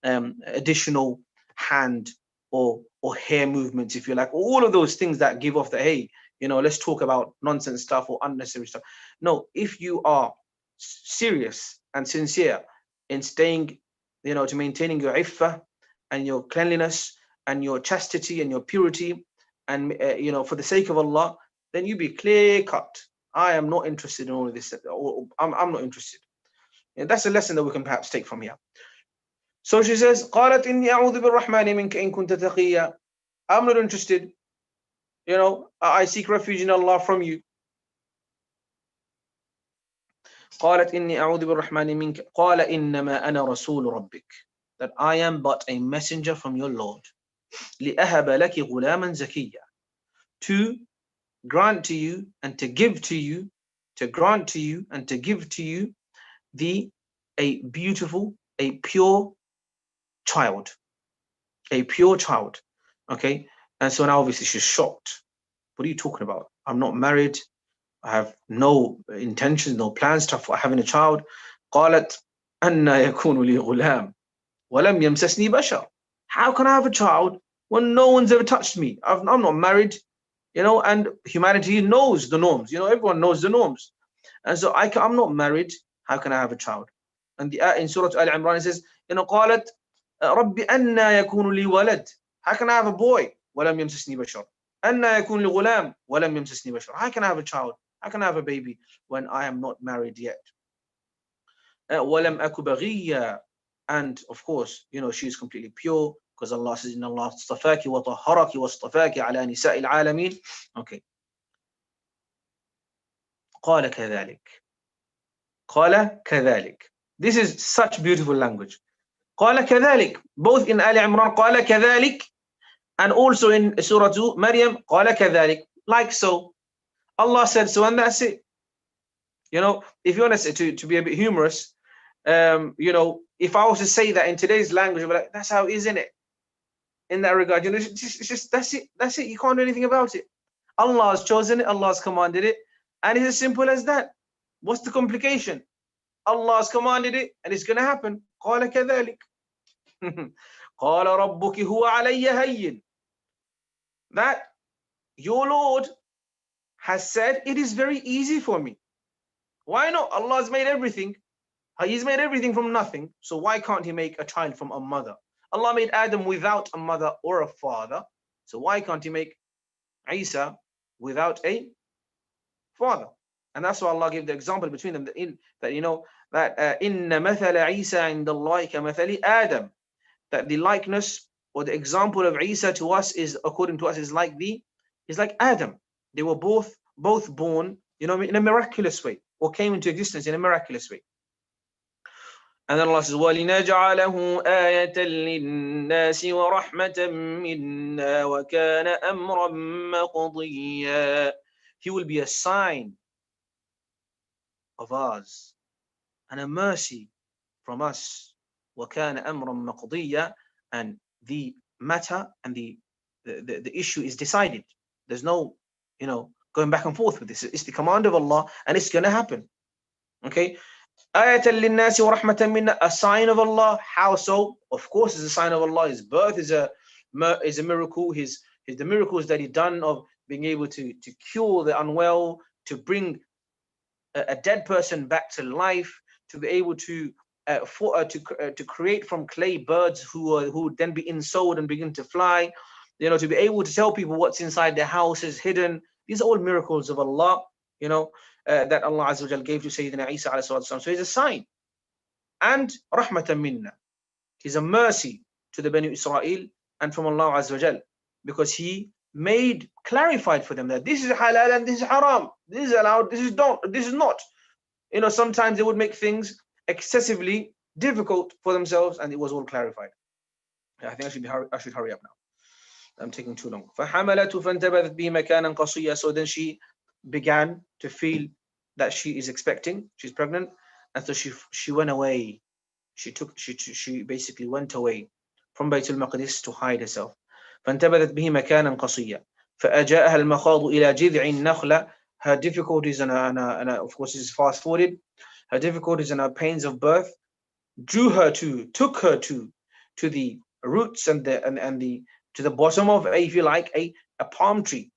additional hand or hair movements, if you like, all of those things that give off the, hey, let's talk about nonsense stuff or unnecessary stuff. No, if you are serious and sincere in staying, to maintaining your iffah and your cleanliness and your chastity and your purity, and for the sake of Allah, then you be clear cut. I am not interested in all of this. I'm not interested. And that's a lesson that we can perhaps take from here. So she says, قالت إني أعوذ بالرحمن منك إن كنت تقيا. I'm not interested. I seek refuge in Allah from you. قالت إني أعوذ بالرحمن منك قال إنما أنا رسول ربك, that I am but a messenger from your Lord. لأهب لك غلاما زكيا, to grant to you and to give to you, to grant to you and to give to you a beautiful, a pure child, okay? And so now obviously she's shocked. What are you talking about? I'm not married. I have no intentions, no plans to having a child. قالت أن يكون لي غلام ولم يمسسني بشر. How can I have a child when no one's ever touched me? I'm not married. And humanity knows the norms. Everyone knows the norms. And so I'm not married. How can I have a child? And in Surah Al Imran it says, قالت رب أن يكون لي ولد. How can I have a boy? ولم يمسسني بشر. أن يكون لي غلام ولم يمسسني بشر. How can I have a child? How can I have a baby when I am not married yet? ولم أك بغيا. And of course, she is completely pure, because Allah says, إن الله اصطفاك وطهرك واصطفاك على نساء العالمين. Okay. قال كذلك. This is such beautiful language. قال كذلك, both in Ali Imran قال كذلك, and also in Surah Maryam قال كذلك, like so. Allah said so, and that's it. If you want to say, to be a bit humorous, if I was to say that in today's language, I'd be like, that's how it is, isn't it? In that regard, it's just that's it. You can't do anything about it. Allah has chosen it, Allah has commanded it, and it's as simple as that. What's the complication? Allah has commanded it, and it's going to happen. قال كذلك. قال ربك هو علي هين. That your Lord has said it is very easy for me. Why not? Allah has made everything. He's made everything from nothing. So why can't he make a child from a mother? Allah made Adam without a mother or a father. So why can't he make Isa without a father? And that's why Allah gave the example between them, that inna mathala Isa indallahi kamathali Adam, that the likeness or the example of Isa to us is, according to us, is like Adam. They were both born, in a miraculous way, or came into existence in a miraculous way. And then Allah says, وَلِنَجْعَلَهُ آيَةً لِلنَّاسِ وَرَحْمَةً مِنَّا وَكَانَ أَمْرًا مَقْضِيًّا. He will be a sign of ours and a mercy from us. وَكَانَ أَمْرًا مَقْضِيًّا. And the matter and the issue is decided. There's no, going back and forth with this. It's the command of Allah, and it's going to happen. Okay? آيَةً لِلنَّاسِ وَرَحْمَةً مِنَّا, a sign of Allah. How so? Of course, it's a sign of Allah. His birth is a miracle. The miracles that He done of being able to cure the unwell, to bring a dead person back to life, to be able to create from clay birds who would then be ensouled and begin to fly, to be able to tell people what's inside their house is hidden. These are all miracles of Allah, that Allah Azza wa Jal gave to Sayyidina Isa alayhi salatu wasalam. So it's a sign. And rahmatan minna, He's a mercy to the Bani Israel and from Allah Azza wa Jal, because He clarified for them that this is halal and this is haram, this is allowed, this is not. Sometimes they would make things excessively difficult for themselves, and it was all clarified. I think I should hurry up now. I'm taking too long. فَحَمَلَتُ فَانْتَبَذَتْ بِهِ مَكَانًا قَصِيًّا. So then she began to feel that she is expecting, she's pregnant, and so she went away. She basically went away from Bayt al-Maqdis to hide herself. فَانْتَبَذَتْ بِهِ مَكَانًا قَصِيًّا فَأَجَاءَهَا الْمَخَاضُ إِلَى جِذْعِ النَّخْلَةِ. Her difficulties and of course this is fast forwarded. Her difficulties and her pains of birth took her to the roots and to the bottom of, if you like, a palm tree.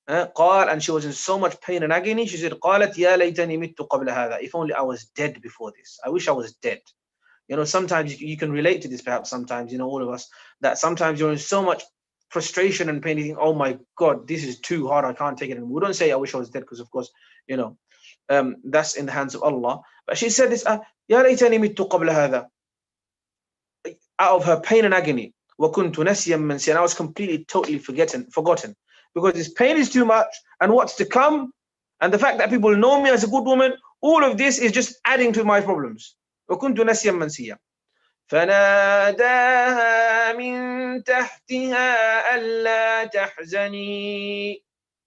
And she was in so much pain and agony. She said, قالت يا ليتني مت قبل هذا. If only I was dead before this. I wish I was dead. Sometimes you can relate to this, perhaps sometimes, all of us, that sometimes you're in so much frustration and pain, you think, oh my God, this is too hard, I can't take it anymore. We don't say I wish I was dead, because of course, that's in the hands of Allah. But she said this, يا ليتني مت قبل هذا, out of her pain and agony. وكنت نسيا منسيا. I was completely, totally forgotten, because this pain is too much, and what's to come, and the fact that people know me as a good woman, all of this is just adding to my problems. وكنت نسيا منسيا. فناداها من تحتها ألا تحزني.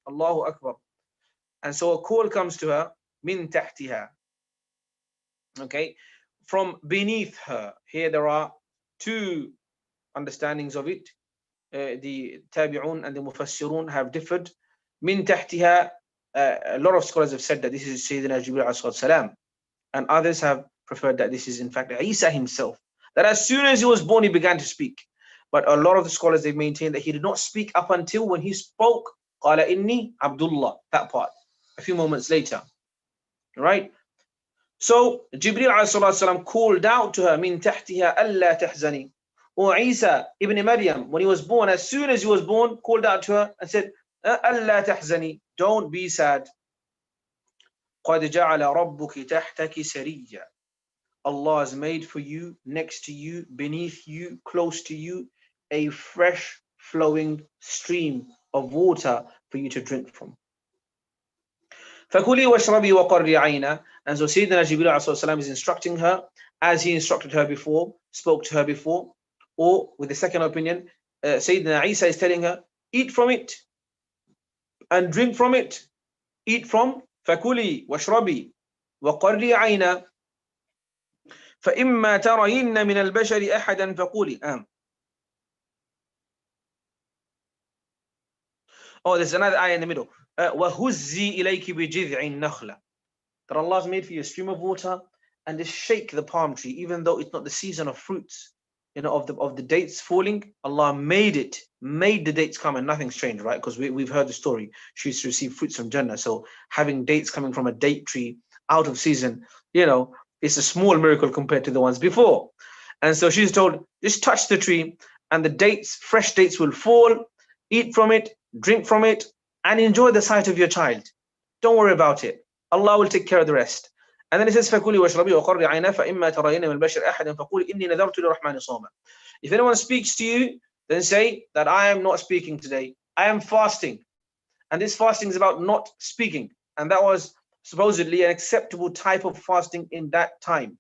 Allahu Akbar. And so a call comes to her, min tahtiha. Okay, from beneath her. Here there are two understandings of it. The tabi'un and the mufassirun have differed. Min tahtiha, a lot of scholars have said that this is Sayyidina Jibreel alayhi salam, and others have preferred that this is in fact Isa himself, that as soon as he was born he began to speak. But a lot of the scholars, they maintain that he did not speak up until when he spoke qala inni Abdullah, that part, a few moments later, right? So Jibreel alayhi salam called out to her, min tahtiha alla tahzani. Or Isa ibn Maryam, when he was born, as soon as he was born, called out to her and said, alla tahzani, don't be sad. قَدْ جَعَلَ رَبُّكِ تَحْتَكِ سَرِيًّا. Allah has made for you, next to you, beneath you, close to you, a fresh flowing stream of water for you to drink from. فَكُلِي وَاشْرَبِي وَقَرِّ عَيْنًا. And so Sayyidina Jibreel alayhi salam is instructing her, as he instructed her before, spoke to her before. Or with the second opinion, Sayyidina Isa is telling her, eat from it and drink from it. Eat from فَكُلِي وَاشْرَبِي وَقَرِّ عَيْنًا فَإِمَّا تَرَيِنَّ مِنَ الْبَشَرِ أَحَدًا فَقُولِي. Oh, there's another ayah in the middle. وَهُزِّي إِلَيْكِ بِجِذْعِ النَّخْلَةِ. That Allah has made for you a stream of water, and just shake the palm tree, even though it's not the season of fruits, of the dates falling. Allah made the dates come, and nothing's changed, right? Because we've heard the story. She used to receive fruits from Jannah. So having dates coming from a date tree out of season, it's a small miracle compared to the ones before. And so she's told, just touch the tree, and the dates, fresh dates will fall. Eat from it, drink from it, and enjoy the sight of your child. Don't worry about it. Allah will take care of the rest. And then it says, فَكُلِي وَاشْرَبِي وَقَرِّ عَيْنًا فَإِمَّا تَرَيِنَّ مِنَ الْبَشَرِ أَحَدًا فَقُولِي إِنِّي نَذَرْتُ لِلرَّحْمَنِ صَوْمًا. If anyone speaks to you, then say that I am not speaking today. I am fasting. And this fasting is about not speaking. And that was supposedly an acceptable type of fasting in that time.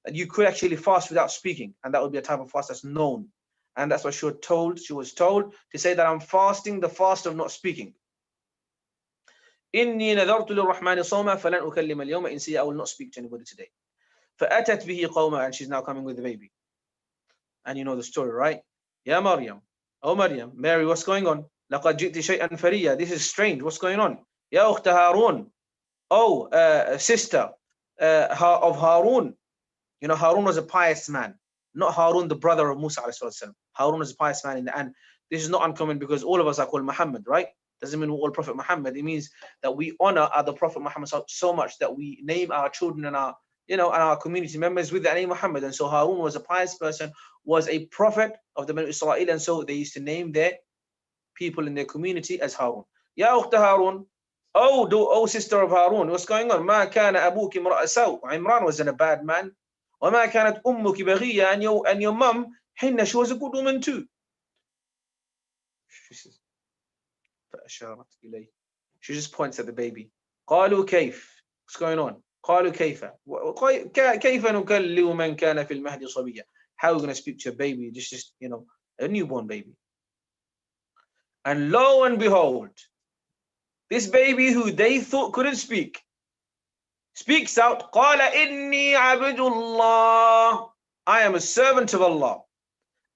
That you could actually fast without speaking. And that would be a type of fast that's known. And that's what she was told to say that I'm fasting the fast of not speaking. إِنِّي نَذَرْتُ لِلرَّحْمَنِ صَوْمًا فَلَنْ أُكَلِّمَ الْيَوْمَ إِنْسِيًّا. I will not speak to anybody today. فَأَتَتْ بِهِ قَوْمًا. And she's now coming with the baby. And you know the story, right? Ya Maryam. Oh Maryam, Mary, what's going on? لَقَدْ جِئْتِ شَيْئًا فَرِيًّا. This is strange. What's going on? Ya أُخْتَ هَارُونَ. Oh, sister, of Harun. You know, Harun was a pious man, not Harun, the brother of Musa alayhi salam. Harun was a pious man, and this is not uncommon because all of us are called Muhammad, right? Doesn't mean we're all Prophet Muhammad. It means that we honor the Prophet Muhammad so much that we name our children and our, you know, and our community members with the name Muhammad. And so Harun was a pious person, was a prophet of the Banu Israel, and so they used to name their people in their community as Harun. Ya Ukhta Harun, oh sister of Harun, what's going on? Ma kana abuki imra'a saw. Imran wasn't a bad man. Wa ma kanat ummuki baghiya, and your mum, Hinna, she was a good woman too. She says, فأشارت إليه. She just points at the baby. قالوا كيف? What's going on? قالوا كيف؟ كيف نكلم من كان في المهد صبيا? How are we going to speak to a baby? Just, you know, a newborn baby. And lo and behold, this baby who they thought couldn't speak, speaks out, قال إني عبد الله. I am a servant of Allah.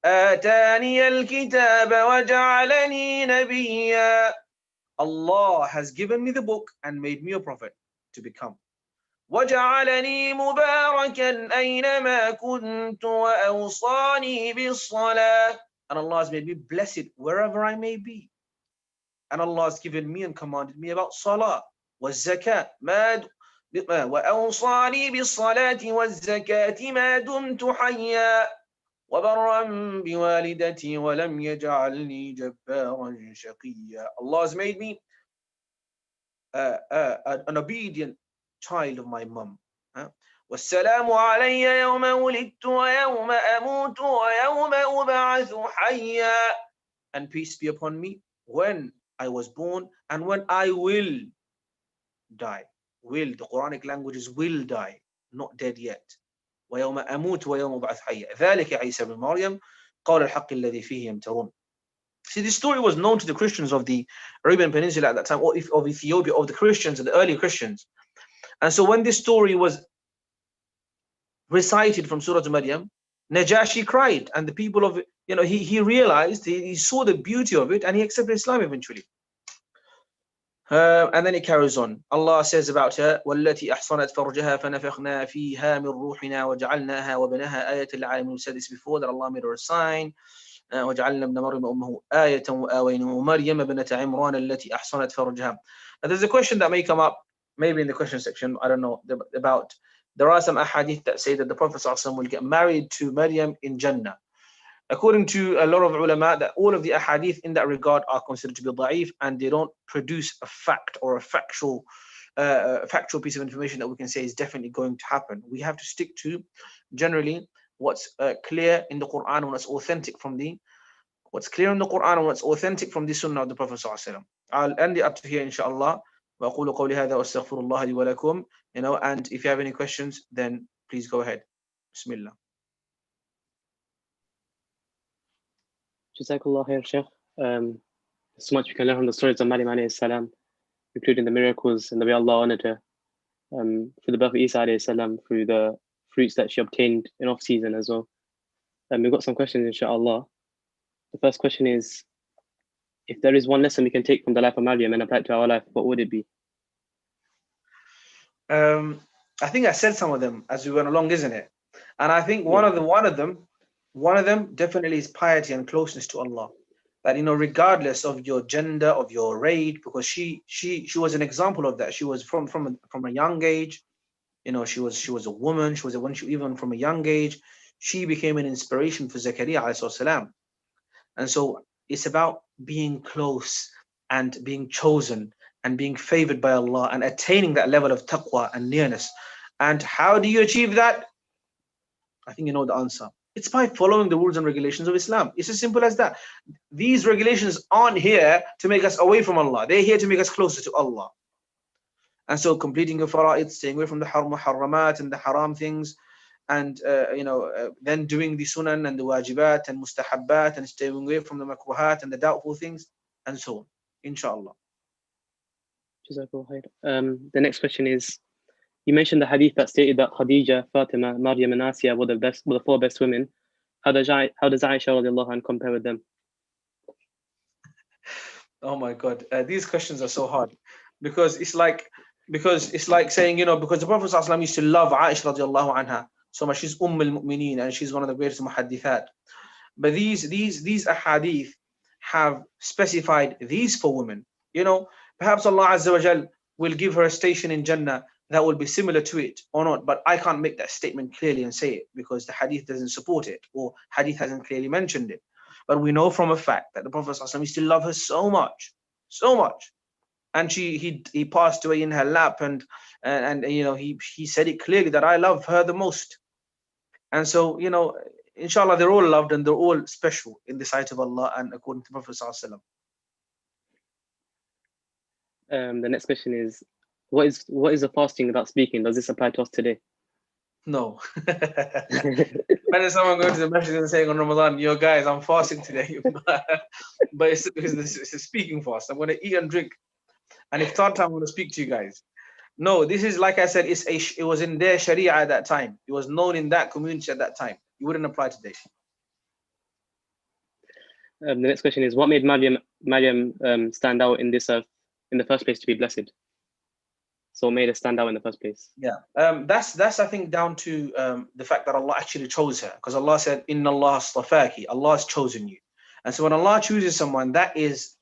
آتاني الكتاب وجعلني نبيا. Allah has given me the book and made me a prophet to become. وجعلني مباركا أينما كنت وأوصاني بالصلاة. And Allah has made me blessed wherever I may be. And Allah has given me and commanded me about salah, والزكاة, وأوصاني بالصلاة والزكاة ما دمت حيا وبرا بوالدتي ولم يجعلني جبارا شقيا. Allah has made me an obedient child of my mum. والسلام علي يوم ولدت ويوم أموت ويوم أبعث حيا. And peace be upon me when I was born and when I will die. Will, the Quranic language is will die, not dead yet. ويوم أموت ويوم أبعث حيا. ذلك عيسى بن مريم قول الحق الذي فيه يمترون. See, this story was known to the Christians of the Arabian Peninsula at that time, or of Ethiopia, of the Christians, the early Christians. And so when this story was recited from Surah Maryam, Najashi cried, and the people of, you know, he realized, he saw the beauty of it, and he accepted Islam eventually. And then it carries on. Allah says about her, وَالَّتِي أَحْصَنَتْ فَرْجَهَا فَنَفَخْنَا فِيهَا مِنْ رُوحِنَا وَجَعَلْنَاهَا وَبَنَاهَا آيَةً لِلْعَالَمِينَ. We said this before, that Allah made her a sign. وجعلنا ابن مريم أمه آية وآوينه مريم ابنة عمران التي أحصنت فرجها. Now there's a question that may come up, maybe in the question section, I don't know, about, there are some ahadith that say that the Prophet ﷺ will get married to Maryam in Jannah. According to a lot of ulama, that all of the ahadith in that regard are considered to be da'if, and they don't produce a fact or a factual piece of information that we can say is definitely going to happen. We have to stick to generally what's clear in the Quran and what's authentic from the Sunnah of the Prophet ﷺ. I'll end it up to here, inshaAllah. وأقول قولي هذا وأستغفر الله لي ولكم. You know, and if you have any questions, then please go ahead. Bismillah. Jazakallah khair, Shaykh. So much we can learn from the stories of Maryam alayhi salam, including the miracles and the way Allah honored her. Through the birth of Isa alayhi salam, through the fruits that she obtained in off-season as well. We've got some questions, inshallah. The first question is, if there is one lesson we can take from the life of Maryam and apply it to our life, what would it be? I think I said some of them as we went along, isn't it? And I think one of them definitely is piety and closeness to Allah. That, you know, regardless of your gender, of your race, because she was an example of that. She was from a young age, you know, she was a woman. Even from a young age, she became an inspiration for Zakaria alayhi salam. And so it's about being close and being chosen and being favored by Allah and attaining that level of taqwa and nearness. And how do you achieve that? I think you know the answer. It's by following the rules and regulations of Islam. It's as simple as that. These regulations aren't here to make us away from Allah. They're here to make us closer to Allah. And so completing your fara'id, staying away from the muharramat and the haram things, and then doing the sunan and the wajibat and mustahabbat, and staying away from the makruhat and the doubtful things, and so on, inshallah. Jazakallah khair. The next question is, you mentioned the hadith that stated that Khadija, Fatima, Maryam, and Asiya were the four best women. How does Aisha radiallahu anha compare with them? Oh my God, these questions are so hard, because it's like because it's like saying, because the Prophet ﷺ used to love Aisha radiallahu anha so much. She's al-Mu'mineen, and she's one of the greatest muhaddithat. But these ahadith have specified these four women. Perhaps Allah Azza wa Jal will give her a station in Jannah that will be similar to it or not, but I can't make that statement clearly and say it because the hadith doesn't support it, or hadith hasn't clearly mentioned it. But we know from a fact that the Prophet ﷺ used to love her so much, and he passed away in her lap, and he said it clearly that I love her the most. And so, inshallah, they're all loved and they're all special in the sight of Allah and according to the Prophet ﷺ. The next question is, what is the fasting without speaking? Does this apply to us today? No. When someone going to the masjid and saying on Ramadan, yo guys, I'm fasting today, but it's a speaking fast. I'm going to eat and drink, and if third time I'm going to speak to you guys. No, this is, like I said, it was in their Sharia at that time. It was known in that community at that time. It wouldn't apply today. The next question is, what made Maryam stand out in this earth in the first place to be blessed? So what made her stand out in the first place? Yeah, that's I think down to the fact that Allah actually chose her, because Allah said, "Inna Allah astafaki," Allah has chosen you, and so when Allah chooses someone, that is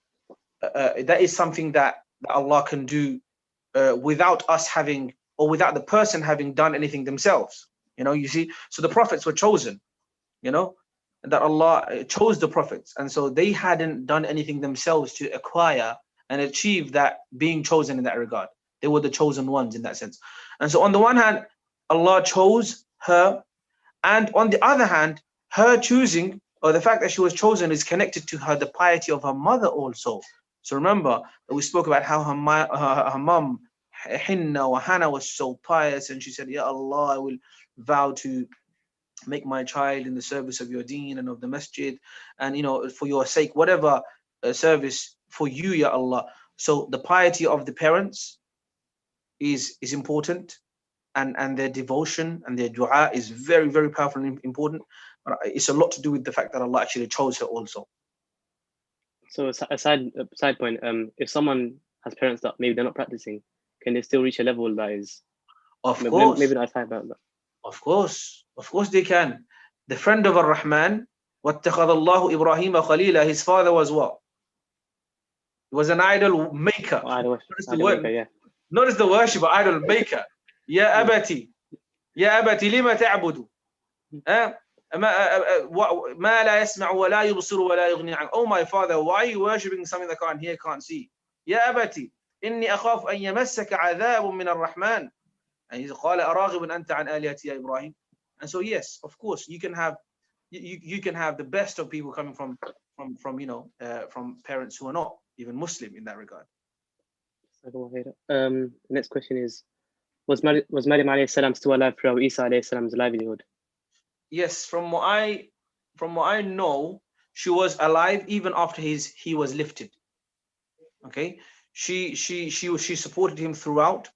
something that Allah can do without us having, or without the person having done anything themselves. You see, so the prophets were chosen, that Allah chose the prophets, and so they hadn't done anything themselves to acquire and achieve that being chosen in that regard. They were the chosen ones in that sense. And so on the one hand, Allah chose her, and on the other hand, her choosing, or the fact that she was chosen, is connected to the piety of her mother also. So remember that we spoke about how her mom, Hinna or Hannah, was so pious, and she said, "Ya Allah, I will vow to make my child in the service of your deen and of the masjid, and for your sake, whatever service for you, Ya Allah." So the piety of the parents is important, and their devotion and their dua is very, very powerful and important. But it's a lot to do with the fact that Allah actually chose her also. So a side point, if someone has parents that maybe they're not practicing, can they still reach a level that is, of course, maybe not as high about that? Of course they can. The friend of Rahman, وَاتَّخَذَ اللَّهُ إِبْرَاهِيمَ خَلِيلًا, his father was what? He was an idol maker. Notice the worshipper, idol maker. Ya abati lima ta'budu. ما لا يسمع ولا يبصر ولا يغني عنك. Oh my father, why are you worshipping something that can't hear, can't see? يا أبتي إني أخاف أن يمسك عذاب من الرحمن. And he قال أراغب أنت عن آلهتي يا إبراهيم. And so yes, of course, you can have the best of people coming from parents who are not even Muslim in that regard. The next question is, was Maryam alayhi salam still alive throughout Isa alayhi salam's livelihood? Yes, from what I know, she was alive even after he was lifted. Okay, she supported him throughout.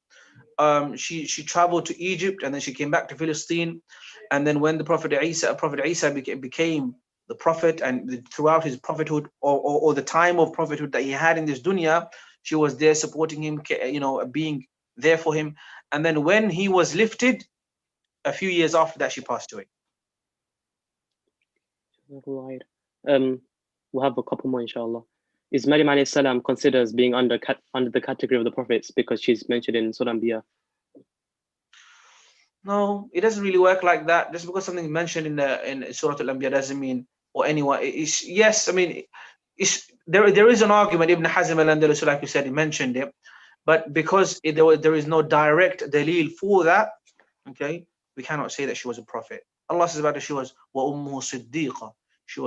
She traveled to Egypt, and then she came back to Palestine, and then when the Prophet Isa became the prophet, and throughout his prophethood or the time of prophethood that he had in this dunya, she was there supporting him, being there for him. And then when he was lifted, a few years after that, she passed away. We'll have a couple more, inshallah. Is Maryam alayhi salam considered as being under the category of the prophets because she's mentioned in Surah Anbiya? No, it doesn't really work like that. Just because something is mentioned in Surah Al-Anbiya doesn't mean, or anyone. Yes, I mean, there is an argument. Ibn Hazm al-Andalusi, like you said, he mentioned it, but because there is no direct dalil for that, okay, we cannot say that she was a prophet. Allah says about her, she was wa ummuhu siddiqa. She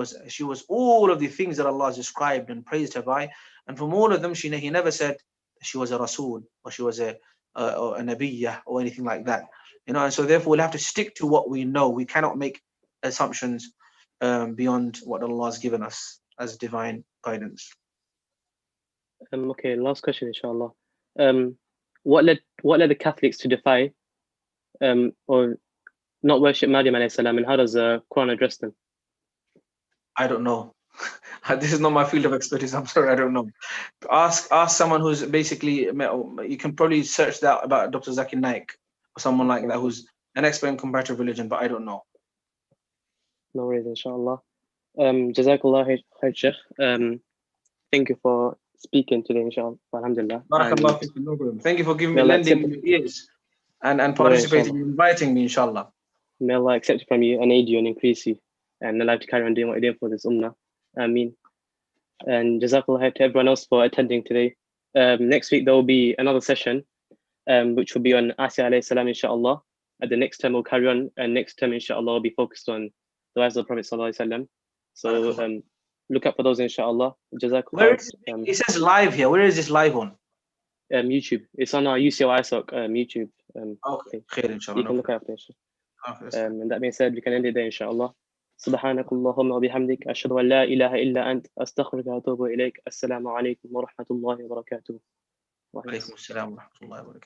was all of the things that Allah has described and praised her by, and from all of them, he never said she was a rasul or she was a nabiyyah or anything like that. And so therefore we'll have to stick to what we know. We cannot make assumptions beyond what Allah has given us as divine guidance. Okay, last question, inshallah. What led the Catholics to defy or not worship Maryam alayhi salam, and how does the Quran address them? I don't know. This is not my field of expertise. I'm sorry, I don't know. Ask someone who's basically, you can probably search that about Dr. Zakir Naik or someone like that who's an expert in comparative religion, but I don't know. No worries, inshallah. Jazakallah khair, Shaykh. Thank you for speaking today, inshallah. Alhamdulillah. Barakallah feekum, no problem. Thank you for giving me, may Allah lending accept, me your ears and no, participating, inshallah. inviting me, inshallah. May Allah accept it from you and aid you and increase you, and allow you to carry on doing what you're doing for this ummah. Ameen. And Jazakallah khair to everyone else for attending today. Next week there will be another session, which will be on Asya alayhi salam, inshallah. And the next term we'll carry on, and next term, inshallah, will be focused on the wives of the Prophet sallallahu alaihi wasallam. So look up for those, inshallah. Jazakallah. Where is it? It says live here. Where is this live on? YouTube. It's on our UCL ISOC YouTube. Okay, khair, inshallah. You can look up there. And that being said, we can end it there, inshallah. سبحانك اللهم وبحمدك أشهد أن لا إله إلا أنت أستغفرك وأتوب إليك. السلام عليكم ورحمة الله وبركاته. وعليكم السلام ورحمة الله وبركاته.